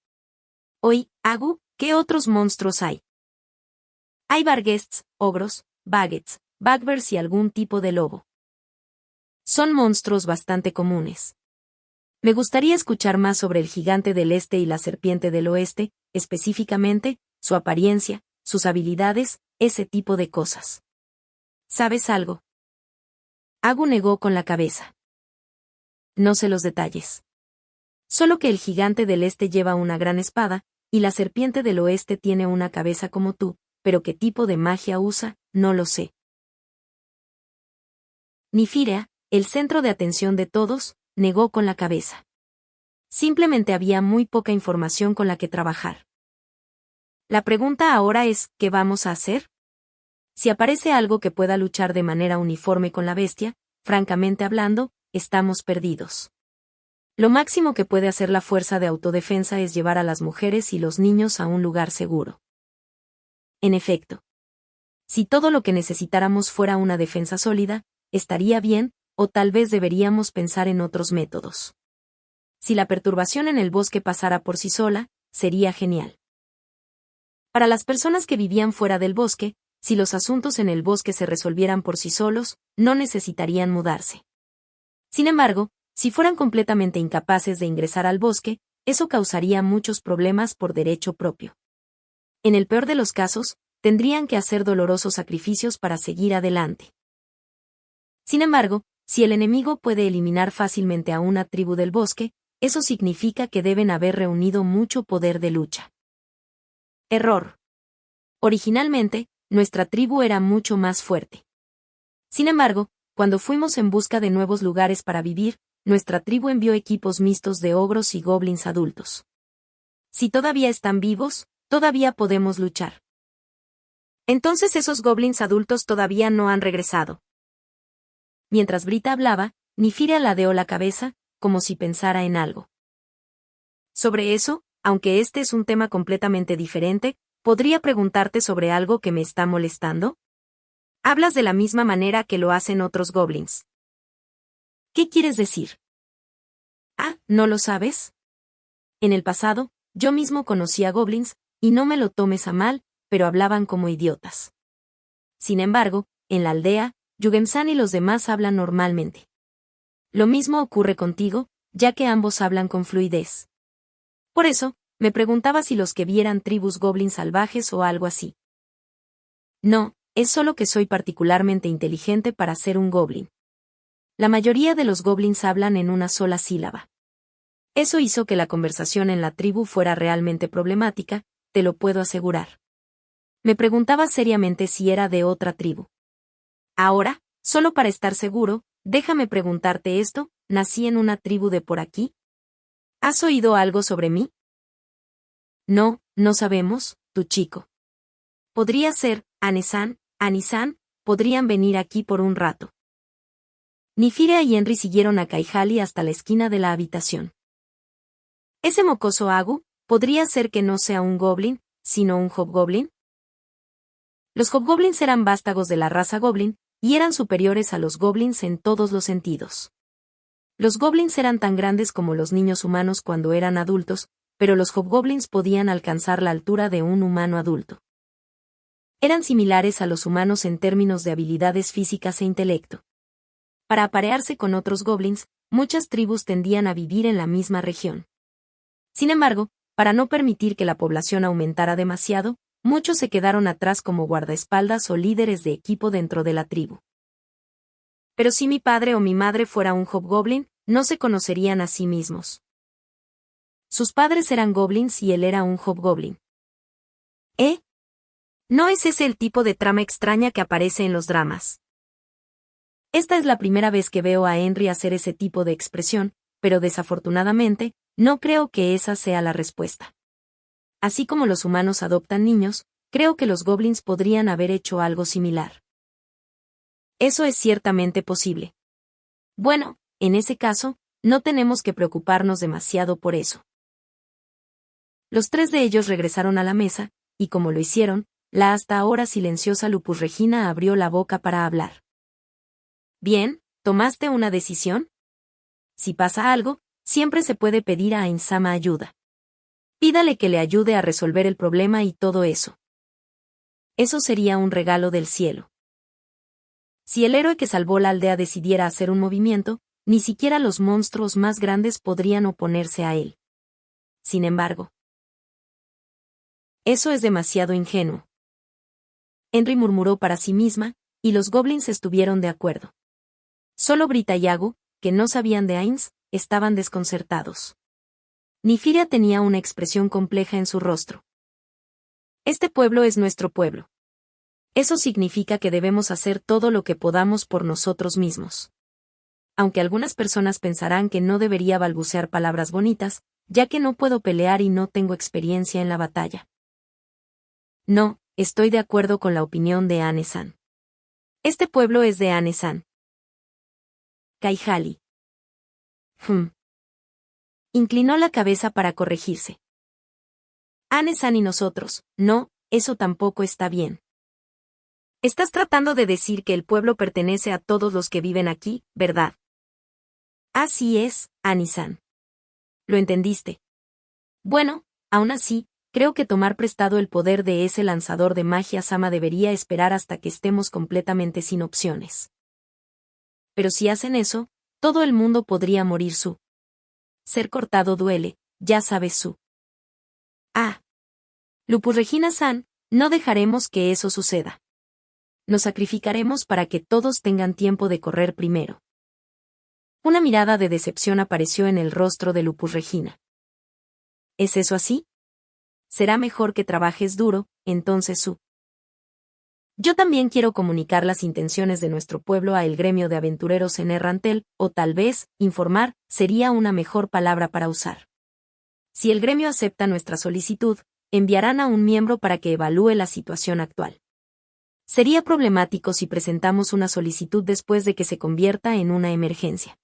Hoy, Agu, ¿qué otros monstruos hay? Hay Varghests, ogros, baggets, bagbers y algún tipo de lobo. Son monstruos bastante comunes. Me gustaría escuchar más sobre el gigante del este y la serpiente del oeste, específicamente, su apariencia, sus habilidades, ese tipo de cosas. ¿Sabes algo? Agu negó con la cabeza. No sé los detalles. Solo que el gigante del este lleva una gran espada, y la serpiente del oeste tiene una cabeza como tú, pero qué tipo de magia usa, no lo sé. Nifira, el centro de atención de todos, negó con la cabeza. Simplemente había muy poca información con la que trabajar. La pregunta ahora es, ¿qué vamos a hacer? Si aparece algo que pueda luchar de manera uniforme con la bestia, francamente hablando, estamos perdidos. Lo máximo que puede hacer la fuerza de autodefensa es llevar a las mujeres y los niños a un lugar seguro. En efecto, si todo lo que necesitáramos fuera una defensa sólida, estaría bien, o tal vez deberíamos pensar en otros métodos. Si la perturbación en el bosque pasara por sí sola, sería genial. Para las personas que vivían fuera del bosque, si los asuntos en el bosque se resolvieran por sí solos, no necesitarían mudarse. Sin embargo, si fueran completamente incapaces de ingresar al bosque, eso causaría muchos problemas por derecho propio. En el peor de los casos, tendrían que hacer dolorosos sacrificios para seguir adelante. Sin embargo, si el enemigo puede eliminar fácilmente a una tribu del bosque, eso significa que deben haber reunido mucho poder de lucha. Error. Originalmente, nuestra tribu era mucho más fuerte. Sin embargo, cuando fuimos en busca de nuevos lugares para vivir, nuestra tribu envió equipos mixtos de ogros y goblins adultos. Si todavía están vivos, todavía podemos luchar. Entonces esos goblins adultos todavía no han regresado. Mientras Brita hablaba, Nifiria ladeó la cabeza, como si pensara en algo. Sobre eso, aunque este es un tema completamente diferente, ¿podría preguntarte sobre algo que me está molestando? Hablas de la misma manera que lo hacen otros goblins. ¿Qué quieres decir? Ah, ¿no lo sabes? En el pasado, yo mismo conocía goblins, y no me lo tomes a mal, pero hablaban como idiotas. Sin embargo, en la aldea, Yugemsan y los demás hablan normalmente. Lo mismo ocurre contigo, ya que ambos hablan con fluidez. Por eso, me preguntaba si los que vieran tribus goblins salvajes o algo así. No, es solo que soy particularmente inteligente para ser un goblin. La mayoría de los goblins hablan en una sola sílaba. Eso hizo que la conversación en la tribu fuera realmente problemática, te lo puedo asegurar. Me preguntaba seriamente si era de otra tribu. Ahora, solo para estar seguro, déjame preguntarte esto, ¿nací en una tribu de por aquí? ¿Has oído algo sobre mí? No, no sabemos, tu chico. Podría ser, Anisan, podrían venir aquí por un rato. Nifiria y Henry siguieron a Kaihali hasta la esquina de la habitación. Ese mocoso Agu, ¿podría ser que no sea un goblin, sino un hobgoblin? Los hobgoblins eran vástagos de la raza goblin, y eran superiores a los goblins en todos los sentidos. Los goblins eran tan grandes como los niños humanos cuando eran adultos, pero los hobgoblins podían alcanzar la altura de un humano adulto. Eran similares a los humanos en términos de habilidades físicas e intelecto. Para aparearse con otros goblins, muchas tribus tendían a vivir en la misma región. Sin embargo, para no permitir que la población aumentara demasiado, muchos se quedaron atrás como guardaespaldas o líderes de equipo dentro de la tribu. Pero si mi padre o mi madre fuera un hobgoblin, no se conocerían a sí mismos. Sus padres eran goblins y él era un hobgoblin. ¿Eh? ¿No es ese el tipo de trama extraña que aparece en los dramas? Esta es la primera vez que veo a Henry hacer ese tipo de expresión, pero desafortunadamente, no creo que esa sea la respuesta. Así como los humanos adoptan niños, creo que los goblins podrían haber hecho algo similar. Eso es ciertamente posible. Bueno, en ese caso, no tenemos que preocuparnos demasiado por eso. Los tres de ellos regresaron a la mesa, y como lo hicieron, la hasta ahora silenciosa Lupus Regina abrió la boca para hablar. Bien, ¿tomaste una decisión? Si pasa algo, siempre se puede pedir a Ainsama ayuda. Pídale que le ayude a resolver el problema y todo eso. Eso sería un regalo del cielo. Si el héroe que salvó la aldea decidiera hacer un movimiento, ni siquiera los monstruos más grandes podrían oponerse a él. Sin embargo, eso es demasiado ingenuo. Henry murmuró para sí misma, y los goblins estuvieron de acuerdo. Solo Brita y Agu, que no sabían de Ains, estaban desconcertados. Nifiria tenía una expresión compleja en su rostro. Este pueblo es nuestro pueblo. Eso significa que debemos hacer todo lo que podamos por nosotros mismos. Aunque algunas personas pensarán que no debería balbucear palabras bonitas, ya que no puedo pelear y no tengo experiencia en la batalla. No, estoy de acuerdo con la opinión de Anne-san. Este pueblo es de Anne-san. Kaihali. Inclinó la cabeza para corregirse. Anne-san y nosotros, no, eso tampoco está bien. Estás tratando de decir que el pueblo pertenece a todos los que viven aquí, ¿verdad? Así es, Annie-san. ¿Lo entendiste? Bueno, aún así, creo que tomar prestado el poder de ese lanzador de magia Sama debería esperar hasta que estemos completamente sin opciones. Pero si hacen eso, todo el mundo podría morir su. Ser cortado duele, ya sabes su. Lupus Regina-san, no dejaremos que eso suceda. Nos sacrificaremos para que todos tengan tiempo de correr primero. Una mirada de decepción apareció en el rostro de Lupus Regina. ¿Es eso así? Será mejor que trabajes duro, entonces su. Yo también quiero comunicar las intenciones de nuestro pueblo a el gremio de aventureros en Errantel, o tal vez, informar, sería una mejor palabra para usar. Si el gremio acepta nuestra solicitud, enviarán a un miembro para que evalúe la situación actual. Sería problemático si presentamos una solicitud después de que se convierta en una emergencia.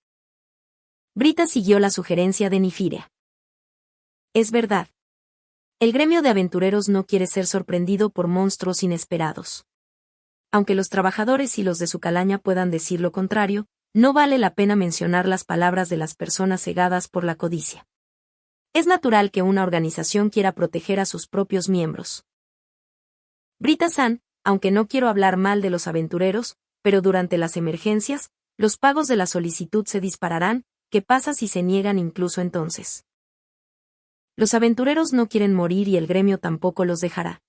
Brita siguió la sugerencia de Nifiria. Es verdad. El gremio de aventureros no quiere ser sorprendido por monstruos inesperados. Aunque los trabajadores y los de su calaña puedan decir lo contrario, no vale la pena mencionar las palabras de las personas cegadas por la codicia. Es natural que una organización quiera proteger a sus propios miembros. Brita-san, aunque no quiero hablar mal de los aventureros, pero durante las emergencias, los pagos de la solicitud se dispararán, ¿qué pasa si se niegan incluso entonces? Los aventureros no quieren morir y el gremio tampoco los dejará.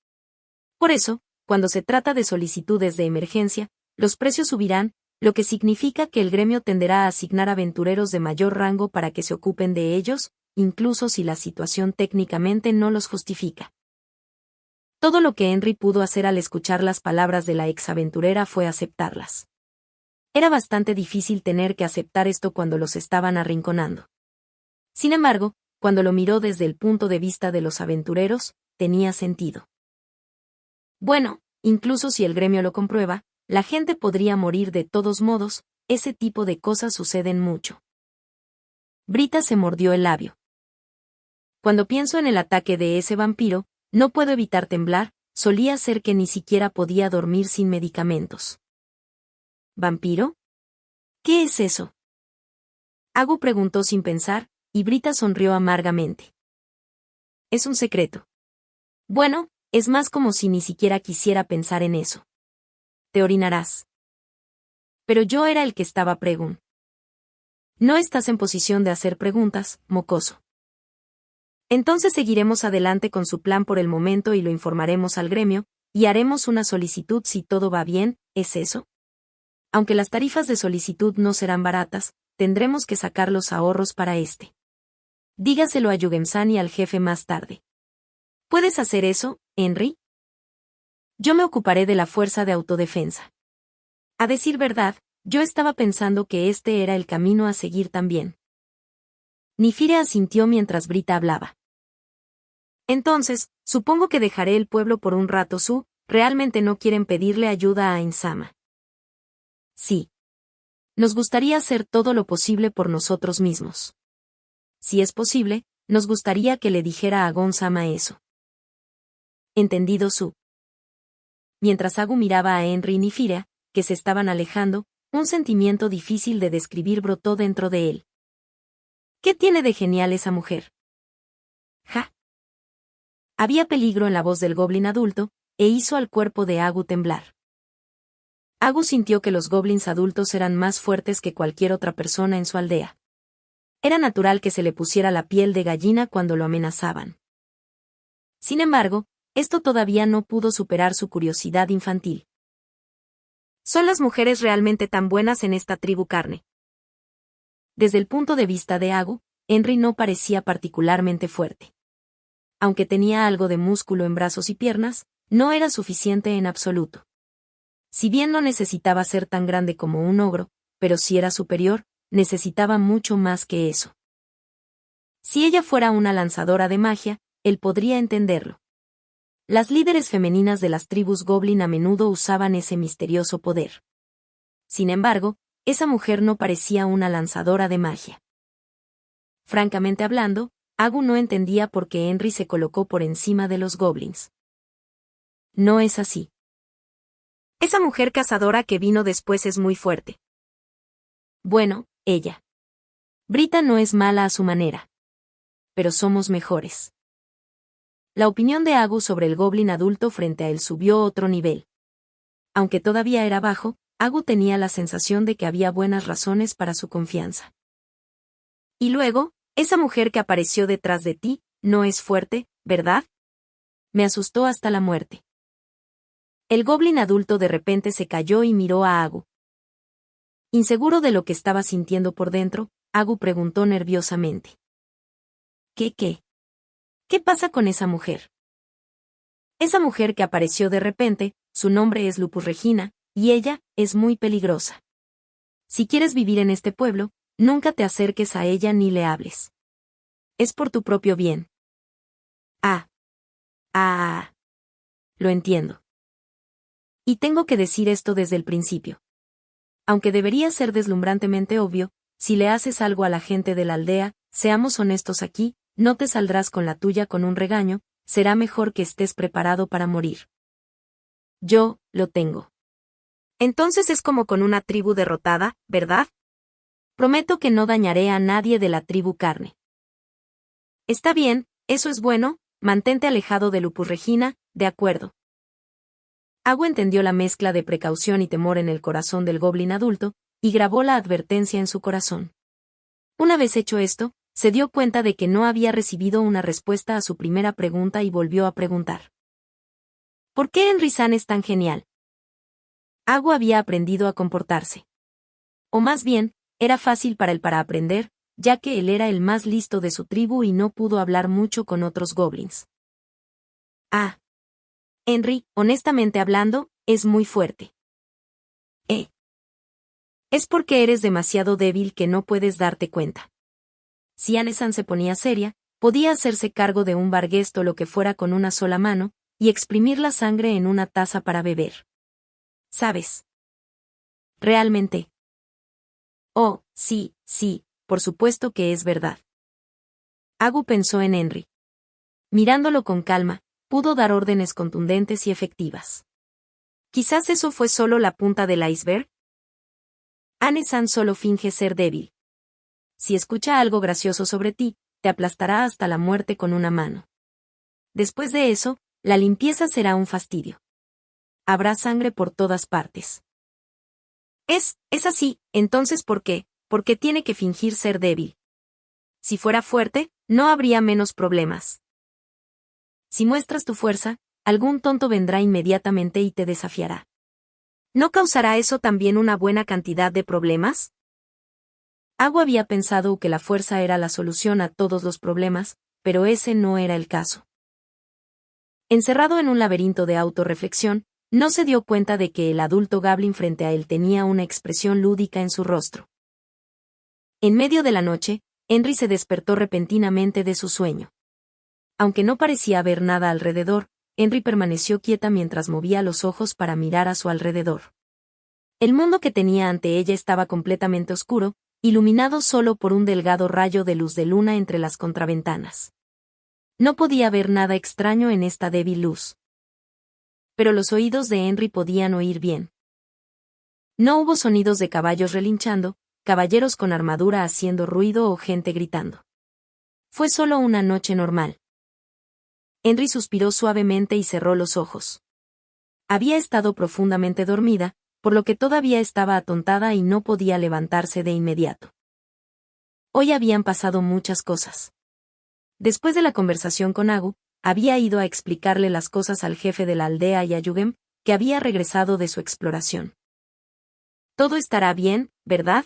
Por eso, cuando se trata de solicitudes de emergencia, los precios subirán, lo que significa que el gremio tenderá a asignar aventureros de mayor rango para que se ocupen de ellos, incluso si la situación técnicamente no los justifica. Todo lo que Henry pudo hacer al escuchar las palabras de la ex-aventurera fue aceptarlas. Era bastante difícil tener que aceptar esto cuando los estaban arrinconando. Sin embargo, cuando lo miró desde el punto de vista de los aventureros, tenía sentido. Bueno, incluso si el gremio lo comprueba, la gente podría morir de todos modos, ese tipo de cosas suceden mucho. Brita se mordió el labio. Cuando pienso en el ataque de ese vampiro, no puedo evitar temblar, solía ser que ni siquiera podía dormir sin medicamentos. ¿Vampiro? ¿Qué es eso? Agu preguntó sin pensar, y Brita sonrió amargamente. Es un secreto. Bueno, es más como si ni siquiera quisiera pensar en eso. Te orinarás. Pero yo era el que estaba preguntando. No estás en posición de hacer preguntas, mocoso. Entonces seguiremos adelante con su plan por el momento y lo informaremos al gremio, y haremos una solicitud si todo va bien, ¿es eso? Aunque las tarifas de solicitud no serán baratas, tendremos que sacar los ahorros para este. Dígaselo a Yugen-san y al jefe más tarde. ¿Puedes hacer eso, Henry? Yo me ocuparé de la fuerza de autodefensa. A decir verdad, yo estaba pensando que este era el camino a seguir también. Nifiria asintió mientras Brita hablaba. Entonces, supongo que dejaré el pueblo por un rato. ¿Realmente no quieren pedirle ayuda a Insama? Sí. Nos gustaría hacer todo lo posible por nosotros mismos. Si es posible, nos gustaría que le dijera a Gon-sama eso. Entendido Su. Mientras Agu miraba a Henry y Nifiria, que se estaban alejando, un sentimiento difícil de describir brotó dentro de él. ¿Qué tiene de genial esa mujer? Ja. Había peligro en la voz del goblin adulto, e hizo al cuerpo de Agu temblar. Agu sintió que los goblins adultos eran más fuertes que cualquier otra persona en su aldea. Era natural que se le pusiera la piel de gallina cuando lo amenazaban. Sin embargo, esto todavía no pudo superar su curiosidad infantil. ¿Son las mujeres realmente tan buenas en esta tribu carne? Desde el punto de vista de Agu, Henry no parecía particularmente fuerte. Aunque tenía algo de músculo en brazos y piernas, no era suficiente en absoluto. Si bien no necesitaba ser tan grande como un ogro, pero si era superior, necesitaba mucho más que eso. Si ella fuera una lanzadora de magia, él podría entenderlo. Las líderes femeninas de las tribus Goblin a menudo usaban ese misterioso poder. Sin embargo, esa mujer no parecía una lanzadora de magia. Francamente hablando, Agu no entendía por qué Henry se colocó por encima de los Goblins. No es así. Esa mujer cazadora que vino después es muy fuerte. Bueno, ella. Brita no es mala a su manera. Pero somos mejores. La opinión de Agu sobre el Goblin adulto frente a él subió otro nivel. Aunque todavía era bajo, Agu tenía la sensación de que había buenas razones para su confianza. Y luego, esa mujer que apareció detrás de ti, no es fuerte, ¿verdad? Me asustó hasta la muerte. El Goblin adulto de repente se calló y miró a Agu. Inseguro de lo que estaba sintiendo por dentro, Agu preguntó nerviosamente. ¿Qué? ¿Qué pasa con esa mujer? Esa mujer que apareció de repente, su nombre es Lupus Regina, y ella es muy peligrosa. Si quieres vivir en este pueblo, nunca te acerques a ella ni le hables. Es por tu propio bien. Lo entiendo. Y tengo que decir esto desde el principio. Aunque debería ser deslumbrantemente obvio, si le haces algo a la gente de la aldea, seamos honestos aquí, no te saldrás con la tuya con un regaño, será mejor que estés preparado para morir. Yo, lo tengo. Entonces es como con una tribu derrotada, ¿verdad? Prometo que no dañaré a nadie de la tribu Carne. Está bien, eso es bueno, mantente alejado de Lupus Regina, de acuerdo. Agu entendió la mezcla de precaución y temor en el corazón del Goblin adulto, y grabó la advertencia en su corazón. Una vez hecho esto, se dio cuenta de que no había recibido una respuesta a su primera pregunta y volvió a preguntar. ¿Por qué Henry-san es tan genial? Agu había aprendido a comportarse. O más bien, era fácil para él para aprender, ya que él era el más listo de su tribu y no pudo hablar mucho con otros goblins. Henry, honestamente hablando, es muy fuerte. Es porque eres demasiado débil que no puedes darte cuenta. Si Anne-san se ponía seria, podía hacerse cargo de un barguest o lo que fuera con una sola mano, y exprimir la sangre en una taza para beber. ¿Sabes? Realmente. Oh, sí, por supuesto que es verdad. Agu pensó en Henry. Mirándolo con calma, pudo dar órdenes contundentes y efectivas. Quizás eso fue solo la punta del iceberg. Anne-san solo finge ser débil. Si escucha algo gracioso sobre ti, te aplastará hasta la muerte con una mano. Después de eso, la limpieza será un fastidio. Habrá sangre por todas partes. Es así, entonces ¿por qué? ¿Por qué tiene que fingir ser débil? Si fuera fuerte, no habría menos problemas. Si muestras tu fuerza, algún tonto vendrá inmediatamente y te desafiará. ¿No causará eso también una buena cantidad de problemas? Agu había pensado que la fuerza era la solución a todos los problemas, pero ese no era el caso. Encerrado en un laberinto de autorreflexión, no se dio cuenta de que el adulto Goblin frente a él tenía una expresión lúdica en su rostro. En medio de la noche, Henry se despertó repentinamente de su sueño. Aunque no parecía haber nada alrededor, Henry permaneció quieta mientras movía los ojos para mirar a su alrededor. El mundo que tenía ante ella estaba completamente oscuro, iluminado solo por un delgado rayo de luz de luna entre las contraventanas. No podía ver nada extraño en esta débil luz. Pero los oídos de Henry podían oír bien. No hubo sonidos de caballos relinchando, caballeros con armadura haciendo ruido o gente gritando. Fue solo una noche normal. Henry suspiró suavemente y cerró los ojos. Había estado profundamente dormida, por lo que todavía estaba atontada y no podía levantarse de inmediato. Hoy habían pasado muchas cosas. Después de la conversación con Agu, había ido a explicarle las cosas al jefe de la aldea y a Yugem, que había regresado de su exploración. Todo estará bien, ¿verdad?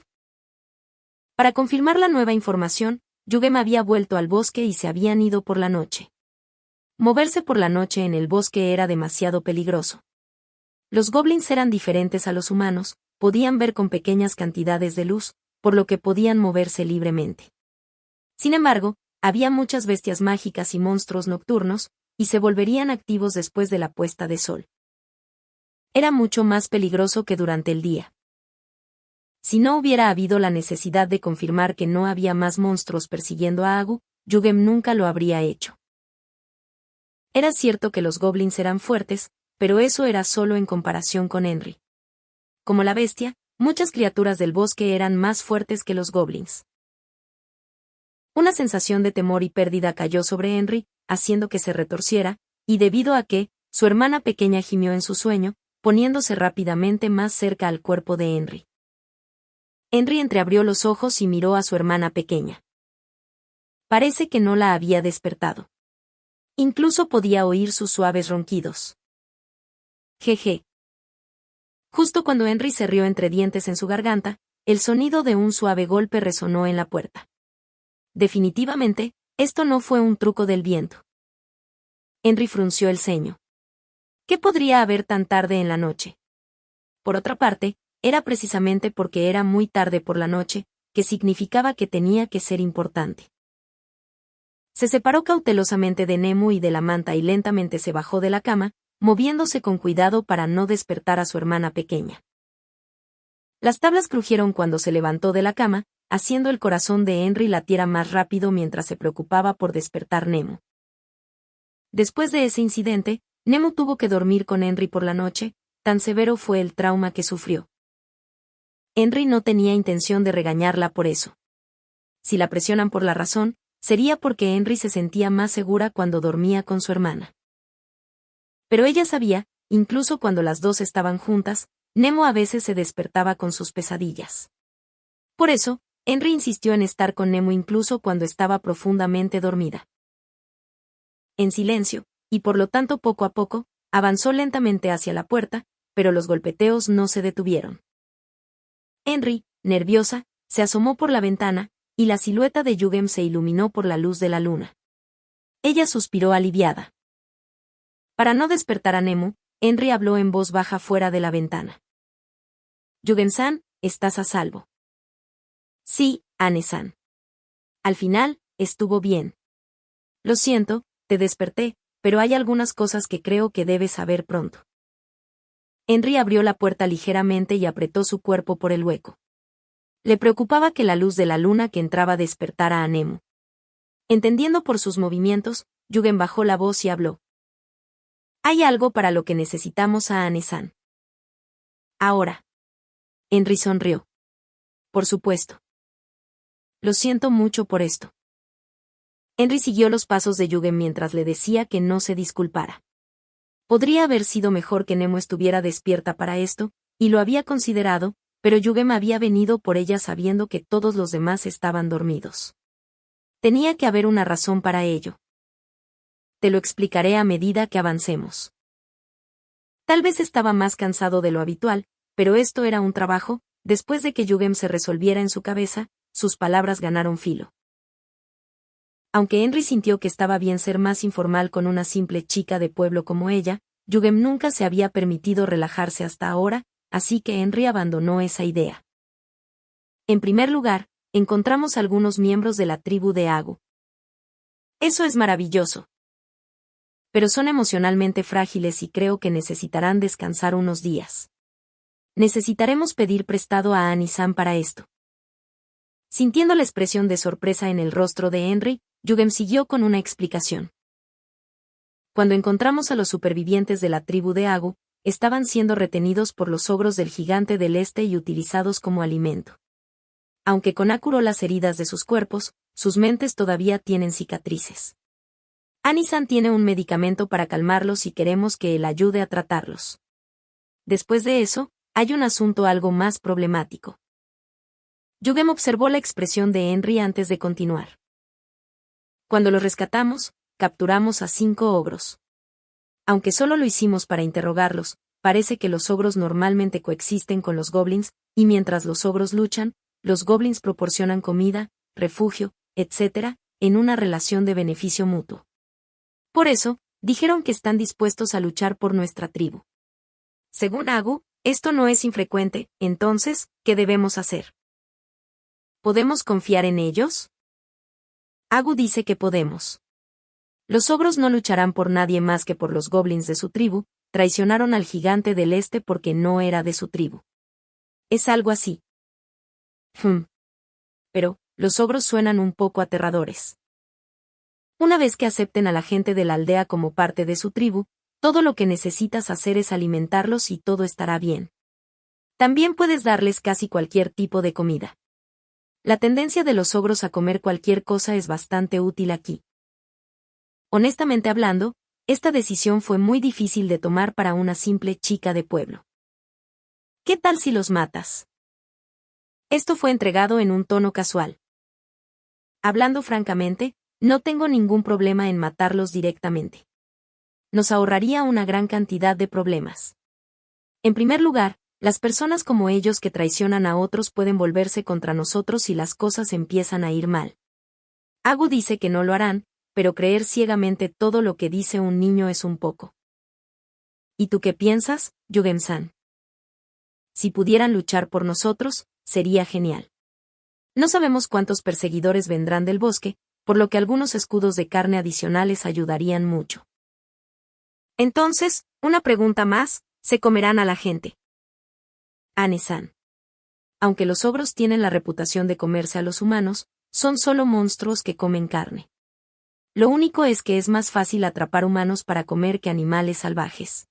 Para confirmar la nueva información, Yugem había vuelto al bosque y se habían ido por la noche. Moverse por la noche en el bosque era demasiado peligroso. Los goblins eran diferentes a los humanos, podían ver con pequeñas cantidades de luz, por lo que podían moverse libremente. Sin embargo, había muchas bestias mágicas y monstruos nocturnos, y se volverían activos después de la puesta de sol. Era mucho más peligroso que durante el día. Si no hubiera habido la necesidad de confirmar que no había más monstruos persiguiendo a Agu, Yugem nunca lo habría hecho. Era cierto que los goblins eran fuertes, pero eso era solo en comparación con Henry. Como la bestia, muchas criaturas del bosque eran más fuertes que los goblins. Una sensación de temor y pérdida cayó sobre Henry, haciendo que se retorciera, y debido a que, su hermana pequeña gimió en su sueño, poniéndose rápidamente más cerca al cuerpo de Henry. Henry entreabrió los ojos y miró a su hermana pequeña. Parece que no la había despertado. Incluso podía oír sus suaves ronquidos. Jeje. Justo cuando Henry se rió entre dientes en su garganta, el sonido de un suave golpe resonó en la puerta. Definitivamente, esto no fue un truco del viento. Henry frunció el ceño. ¿Qué podría haber tan tarde en la noche? Por otra parte, era precisamente porque era muy tarde por la noche, que significaba que tenía que ser importante. Se separó cautelosamente de Nemu y de la manta y lentamente se bajó de la cama, moviéndose con cuidado para no despertar a su hermana pequeña. Las tablas crujieron cuando se levantó de la cama, haciendo el corazón de Henry latiera más rápido mientras se preocupaba por despertar Nemu. Después de ese incidente, Nemu tuvo que dormir con Henry por la noche, tan severo fue el trauma que sufrió. Henry no tenía intención de regañarla por eso. Si la presionan por la razón, sería porque Henry se sentía más segura cuando dormía con su hermana. Pero ella sabía, incluso cuando las dos estaban juntas, Nemu a veces se despertaba con sus pesadillas. Por eso, Henry insistió en estar con Nemu incluso cuando estaba profundamente dormida. En silencio, y por lo tanto poco a poco, avanzó lentamente hacia la puerta, pero los golpeteos no se detuvieron. Henry, nerviosa, se asomó por la ventana, y la silueta de Yugem se iluminó por la luz de la luna. Ella suspiró aliviada. Para no despertar a Nemu, Henry habló en voz baja fuera de la ventana. Yugem-san, estás a salvo. Sí, Ane-san. Al final, estuvo bien. Lo siento, te desperté, pero hay algunas cosas que creo que debes saber pronto. Henry abrió la puerta ligeramente y apretó su cuerpo por el hueco. Le preocupaba que la luz de la luna que entraba despertara a Nemu. Entendiendo por sus movimientos, Yugem bajó la voz y habló. Hay algo para lo que necesitamos a Ane-san. Ahora. Henry sonrió. Por supuesto. Lo siento mucho por esto. Henry siguió los pasos de Yugem mientras le decía que no se disculpara. Podría haber sido mejor que Nemu estuviera despierta para esto, y lo había considerado, pero Yugem había venido por ella sabiendo que todos los demás estaban dormidos. Tenía que haber una razón para ello. Te lo explicaré a medida que avancemos. Tal vez estaba más cansado de lo habitual, pero esto era un trabajo, después de que Yugem se resolviera en su cabeza, sus palabras ganaron filo. Aunque Henry sintió que estaba bien ser más informal con una simple chica de pueblo como ella, Yugem nunca se había permitido relajarse hasta ahora, así que Henry abandonó esa idea. En primer lugar, encontramos algunos miembros de la tribu de Agu. Eso es maravilloso. Pero son emocionalmente frágiles y creo que necesitarán descansar unos días. Necesitaremos pedir prestado a Annie-san para esto. Sintiendo la expresión de sorpresa en el rostro de Henry, Yugem siguió con una explicación. Cuando encontramos a los supervivientes de la tribu de Agu, estaban siendo retenidos por los ogros del gigante del este y utilizados como alimento. Aunque Kona curó las heridas de sus cuerpos, sus mentes todavía tienen cicatrices. Annie-san tiene un medicamento para calmarlos y queremos que él ayude a tratarlos. Después de eso, hay un asunto algo más problemático. Yugem observó la expresión de Henry antes de continuar. Cuando los rescatamos, capturamos a 5 ogros. Aunque solo lo hicimos para interrogarlos, parece que los ogros normalmente coexisten con los goblins, y mientras los ogros luchan, los goblins proporcionan comida, refugio, etc., en una relación de beneficio mutuo. Por eso, dijeron que están dispuestos a luchar por nuestra tribu. Según Agu, esto no es infrecuente, entonces, ¿qué debemos hacer? ¿Podemos confiar en ellos? Agu dice que podemos. Los ogros no lucharán por nadie más que por los goblins de su tribu, traicionaron al gigante del este porque no era de su tribu. Es algo así. Pero, los ogros suenan un poco aterradores. Una vez que acepten a la gente de la aldea como parte de su tribu, todo lo que necesitas hacer es alimentarlos y todo estará bien. También puedes darles casi cualquier tipo de comida. La tendencia de los ogros a comer cualquier cosa es bastante útil aquí. Honestamente hablando, esta decisión fue muy difícil de tomar para una simple chica de pueblo. ¿Qué tal si los matas? Esto fue entregado en un tono casual. Hablando francamente, no tengo ningún problema en matarlos directamente. Nos ahorraría una gran cantidad de problemas. En primer lugar, las personas como ellos que traicionan a otros pueden volverse contra nosotros si las cosas empiezan a ir mal. Agu dice que no lo harán, pero creer ciegamente todo lo que dice un niño es un poco. ¿Y tú qué piensas, Yugem-san? Si pudieran luchar por nosotros, sería genial. No sabemos cuántos perseguidores vendrán del bosque, por lo que algunos escudos de carne adicionales ayudarían mucho. Entonces, una pregunta más, ¿se comerán a la gente? Ane-san. Aunque los ogros tienen la reputación de comerse a los humanos, son solo monstruos que comen carne. Lo único es que es más fácil atrapar humanos para comer que animales salvajes.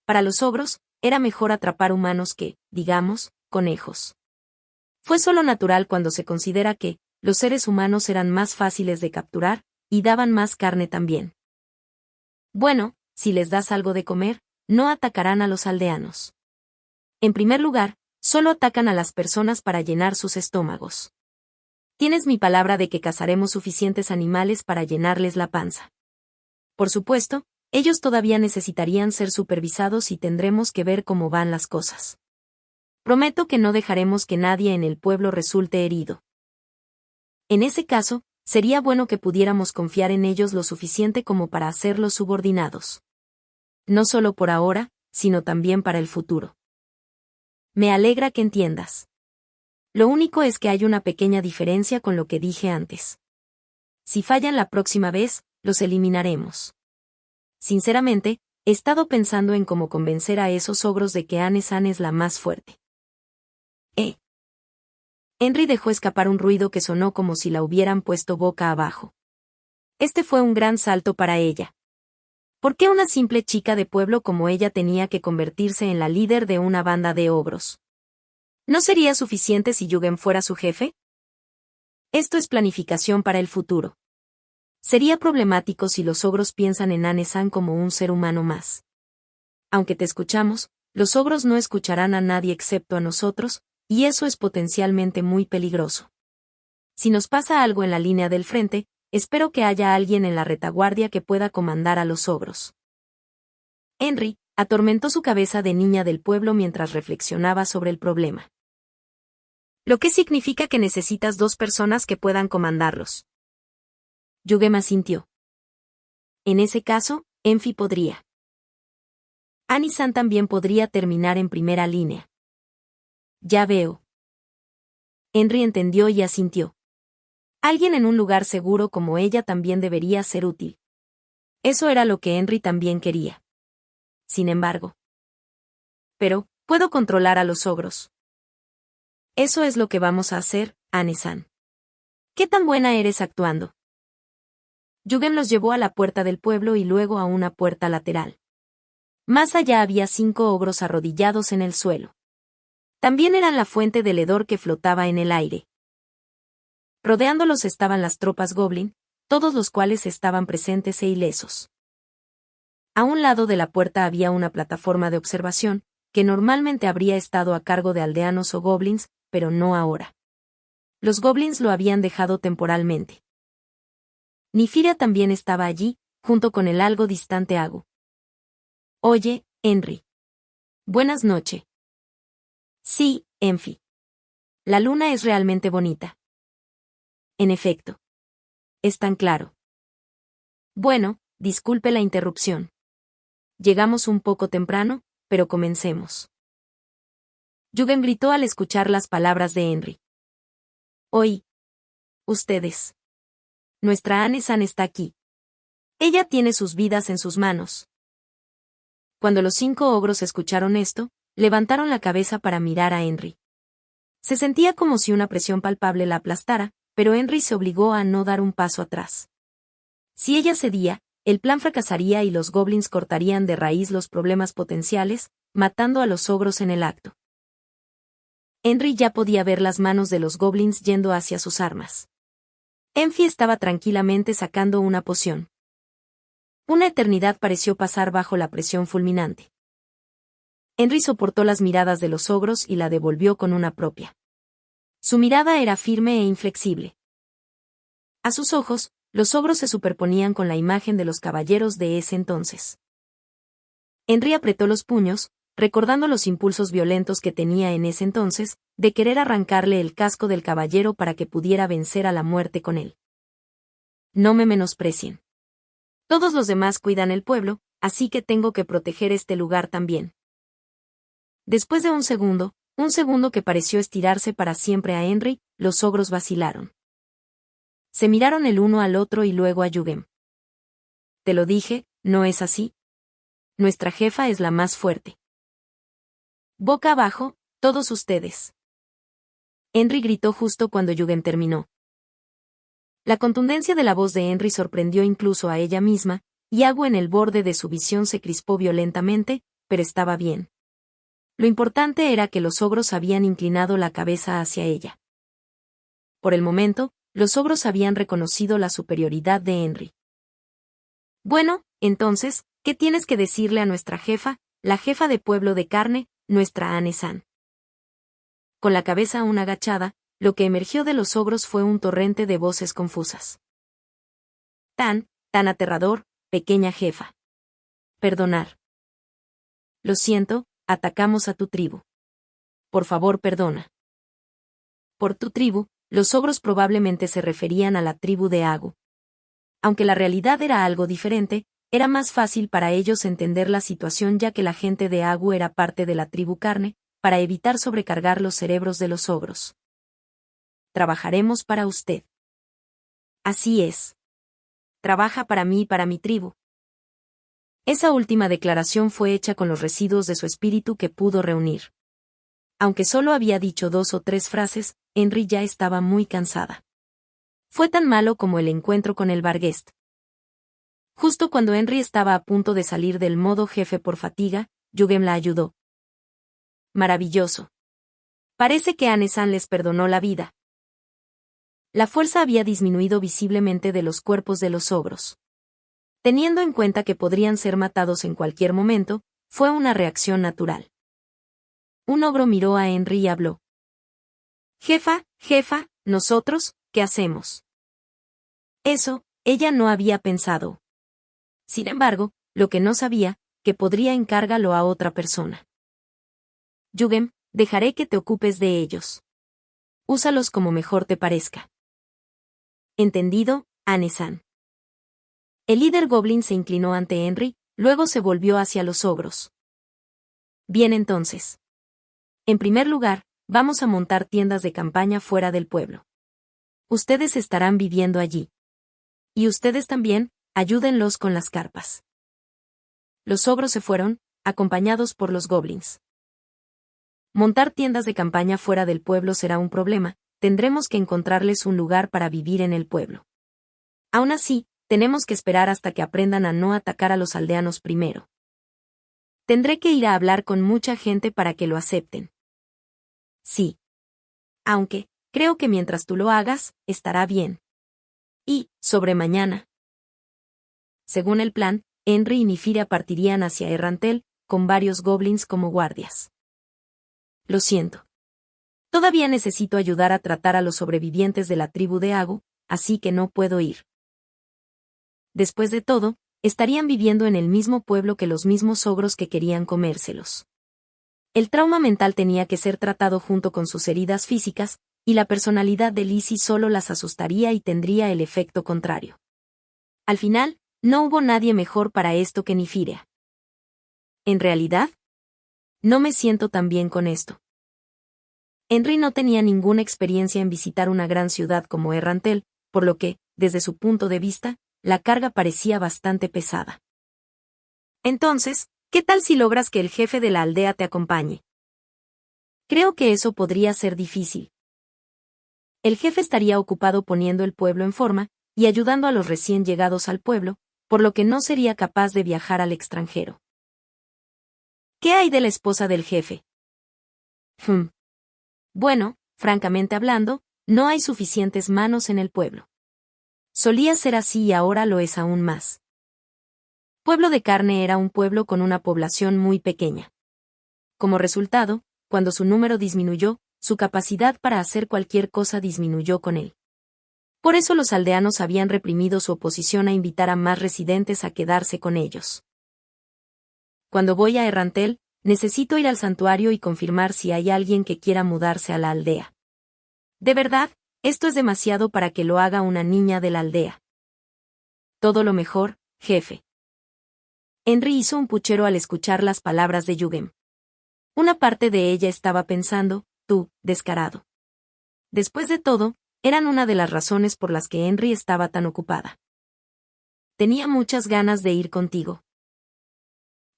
Para los ogros, era mejor atrapar humanos que, digamos, conejos. Fue solo natural cuando se considera que, los seres humanos eran más fáciles de capturar, y daban más carne también. Bueno, si les das algo de comer, no atacarán a los aldeanos. En primer lugar, solo atacan a las personas para llenar sus estómagos. Tienes mi palabra de que cazaremos suficientes animales para llenarles la panza. Por supuesto, ellos todavía necesitarían ser supervisados y tendremos que ver cómo van las cosas. Prometo que no dejaremos que nadie en el pueblo resulte herido. En ese caso, sería bueno que pudiéramos confiar en ellos lo suficiente como para hacerlos subordinados. No solo por ahora, sino también para el futuro. Me alegra que entiendas. Lo único es que hay una pequeña diferencia con lo que dije antes. Si fallan la próxima vez, los eliminaremos. Sinceramente, he estado pensando en cómo convencer a esos ogros de que Ane-san es la más fuerte. Henry dejó escapar un ruido que sonó como si la hubieran puesto boca abajo. Este fue un gran salto para ella. ¿Por qué una simple chica de pueblo como ella tenía que convertirse en la líder de una banda de ogros? ¿No sería suficiente si Yugen fuera su jefe? Esto es planificación para el futuro. Sería problemático si los ogros piensan en Ane-san como un ser humano más. Aunque te escuchamos, los ogros no escucharán a nadie excepto a nosotros, y eso es potencialmente muy peligroso. Si nos pasa algo en la línea del frente, espero que haya alguien en la retaguardia que pueda comandar a los ogros. Henry atormentó su cabeza de niña del pueblo mientras reflexionaba sobre el problema. Lo que significa que necesitas 2 personas que puedan comandarlos. Yugem asintió. En ese caso, Enfi podría. Ane-san también podría terminar en primera línea. Ya veo. Henry entendió y asintió. Alguien en un lugar seguro como ella también debería ser útil. Eso era lo que Henry también quería. Sin embargo. Pero, puedo controlar a los ogros. Eso es lo que vamos a hacer, Ane-san. ¿Qué tan buena eres actuando? Yugen los llevó a la puerta del pueblo y luego a una puerta lateral. Más allá había 5 ogros arrodillados en el suelo. También eran la fuente del hedor que flotaba en el aire. Rodeándolos estaban las tropas goblin, todos los cuales estaban presentes e ilesos. A un lado de la puerta había una plataforma de observación, que normalmente habría estado a cargo de aldeanos o goblins, pero no ahora. Los goblins lo habían dejado temporalmente. Nifira también estaba allí, junto con el algo distante Agu. Oye, Henry. Buenas noches. Sí, Enfi. La luna es realmente bonita. En efecto. Es tan claro. Bueno, disculpe la interrupción. Llegamos un poco temprano, pero comencemos. Yugen gritó al escuchar las palabras de Henry. Oí. Ustedes. Nuestra Ane-san está aquí. Ella tiene sus vidas en sus manos. Cuando los 5 ogros escucharon esto, levantaron la cabeza para mirar a Henry. Se sentía como si una presión palpable la aplastara, pero Henry se obligó a no dar un paso atrás. Si ella cedía, el plan fracasaría y los goblins cortarían de raíz los problemas potenciales, matando a los ogros en el acto. Henry ya podía ver las manos de los goblins yendo hacia sus armas. Enfi estaba tranquilamente sacando una poción. Una eternidad pareció pasar bajo la presión fulminante. Henry soportó las miradas de los ogros y la devolvió con una propia. Su mirada era firme e inflexible. A sus ojos, los ogros se superponían con la imagen de los caballeros de ese entonces. Henry apretó los puños, recordando los impulsos violentos que tenía en ese entonces, de querer arrancarle el casco del caballero para que pudiera vencer a la muerte con él. No me menosprecien. Todos los demás cuidan el pueblo, así que tengo que proteger este lugar también. Después de un segundo que pareció estirarse para siempre a Henry, los ogros vacilaron. Se miraron el uno al otro y luego a Yugem. Te lo dije, ¿no es así? Nuestra jefa es la más fuerte. Boca abajo, todos ustedes. Henry gritó justo cuando Yugem terminó. La contundencia de la voz de Henry sorprendió incluso a ella misma, y Agu en el borde de su visión se crispó violentamente, pero estaba bien. Lo importante era que los ogros habían inclinado la cabeza hacia ella. Por el momento, los ogros habían reconocido la superioridad de Henry. Bueno, entonces, ¿qué tienes que decirle a nuestra jefa, la jefa de pueblo de carne, nuestra Anne-san? Con la cabeza aún agachada, lo que emergió de los ogros fue un torrente de voces confusas. Tan aterrador, pequeña jefa. Perdonar. Lo siento, atacamos a tu tribu. Por favor, perdona. Por tu tribu, los ogros probablemente se referían a la tribu de Agu. Aunque la realidad era algo diferente, era más fácil para ellos entender la situación ya que la gente de Agu era parte de la tribu carne, para evitar sobrecargar los cerebros de los ogros. Trabajaremos para usted. Así es. Trabaja para mí y para mi tribu. Esa última declaración fue hecha con los residuos de su espíritu que pudo reunir. Aunque solo había dicho 2 o 3 frases, Henry ya estaba muy cansada. Fue tan malo como el encuentro con el Barghest. Justo cuando Henry estaba a punto de salir del modo jefe por fatiga, Yugem la ayudó. Maravilloso. Parece que Anne-san les perdonó la vida. La fuerza había disminuido visiblemente de los cuerpos de los ogros. Teniendo en cuenta que podrían ser matados en cualquier momento, fue una reacción natural. Un ogro miró a Henry y habló. Jefa, nosotros, ¿qué hacemos? Eso, ella no había pensado. Sin embargo, lo que no sabía, que podría encárgalo a otra persona. Yugem, dejaré que te ocupes de ellos. Úsalos como mejor te parezca. Entendido, Anne-san. El líder goblin se inclinó ante Henry, luego se volvió hacia los ogros. Bien entonces. En primer lugar, vamos a montar tiendas de campaña fuera del pueblo. Ustedes estarán viviendo allí. Y ustedes también, ayúdenlos con las carpas. Los ogros se fueron, acompañados por los goblins. Montar tiendas de campaña fuera del pueblo será un problema, tendremos que encontrarles un lugar para vivir en el pueblo. Aún así, tenemos que esperar hasta que aprendan a no atacar a los aldeanos primero. Tendré que ir a hablar con mucha gente para que lo acepten. Sí. Aunque, creo que mientras tú lo hagas, estará bien. Y, sobre mañana. Según el plan, Henry y Nifira partirían hacia Errantel, con varios goblins como guardias. Lo siento. Todavía necesito ayudar a tratar a los sobrevivientes de la tribu de Agu, así que no puedo ir. Después de todo, estarían viviendo en el mismo pueblo que los mismos ogros que querían comérselos. El trauma mental tenía que ser tratado junto con sus heridas físicas, y la personalidad de Lizzie solo las asustaría y tendría el efecto contrario. Al final, no hubo nadie mejor para esto que Nifira. ¿En realidad? No me siento tan bien con esto. Henry no tenía ninguna experiencia en visitar una gran ciudad como Errantel, por lo que, desde su punto de vista, la carga parecía bastante pesada. Entonces, ¿qué tal si logras que el jefe de la aldea te acompañe? Creo que eso podría ser difícil. El jefe estaría ocupado poniendo el pueblo en forma y ayudando a los recién llegados al pueblo, por lo que no sería capaz de viajar al extranjero. ¿Qué hay de la esposa del jefe? Bueno, francamente hablando, no hay suficientes manos en el pueblo. Solía ser así y ahora lo es aún más. Pueblo de Carne era un pueblo con una población muy pequeña. Como resultado, cuando su número disminuyó, su capacidad para hacer cualquier cosa disminuyó con él. Por eso los aldeanos habían reprimido su oposición a invitar a más residentes a quedarse con ellos. Cuando voy a Errantel, necesito ir al santuario y confirmar si hay alguien que quiera mudarse a la aldea. De verdad, esto es demasiado para que lo haga una niña de la aldea. Todo lo mejor, jefe. Henry hizo un puchero al escuchar las palabras de Yugem. Una parte de ella estaba pensando, tú, descarado. Después de todo, eran una de las razones por las que Henry estaba tan ocupada. Tenía muchas ganas de ir contigo.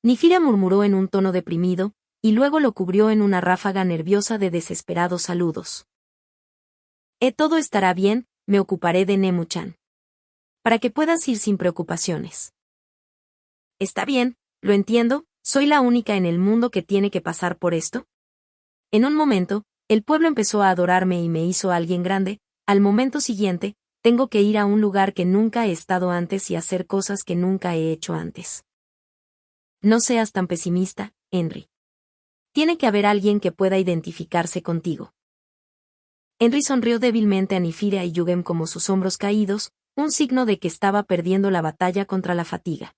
Nifira murmuró en un tono deprimido, y luego lo cubrió en una ráfaga nerviosa de desesperados saludos. Todo estará bien, me ocuparé de Nemu-chan. Para que puedas ir sin preocupaciones. Está bien, lo entiendo, ¿soy la única en el mundo que tiene que pasar por esto? En un momento, el pueblo empezó a adorarme y me hizo alguien grande, al momento siguiente, tengo que ir a un lugar que nunca he estado antes y hacer cosas que nunca he hecho antes. No seas tan pesimista, Henry. Tiene que haber alguien que pueda identificarse contigo. Henry sonrió débilmente a Nifira y Yugem como sus hombros caídos, un signo de que estaba perdiendo la batalla contra la fatiga.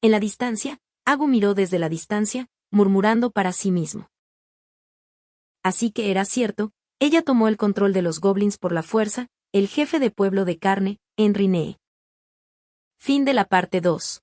En la distancia, Agu miró desde la distancia, murmurando para sí mismo. Así que era cierto, ella tomó el control de los goblins por la fuerza, el jefe de Pueblo de Carne, Henry Nee. Fin de la parte 2.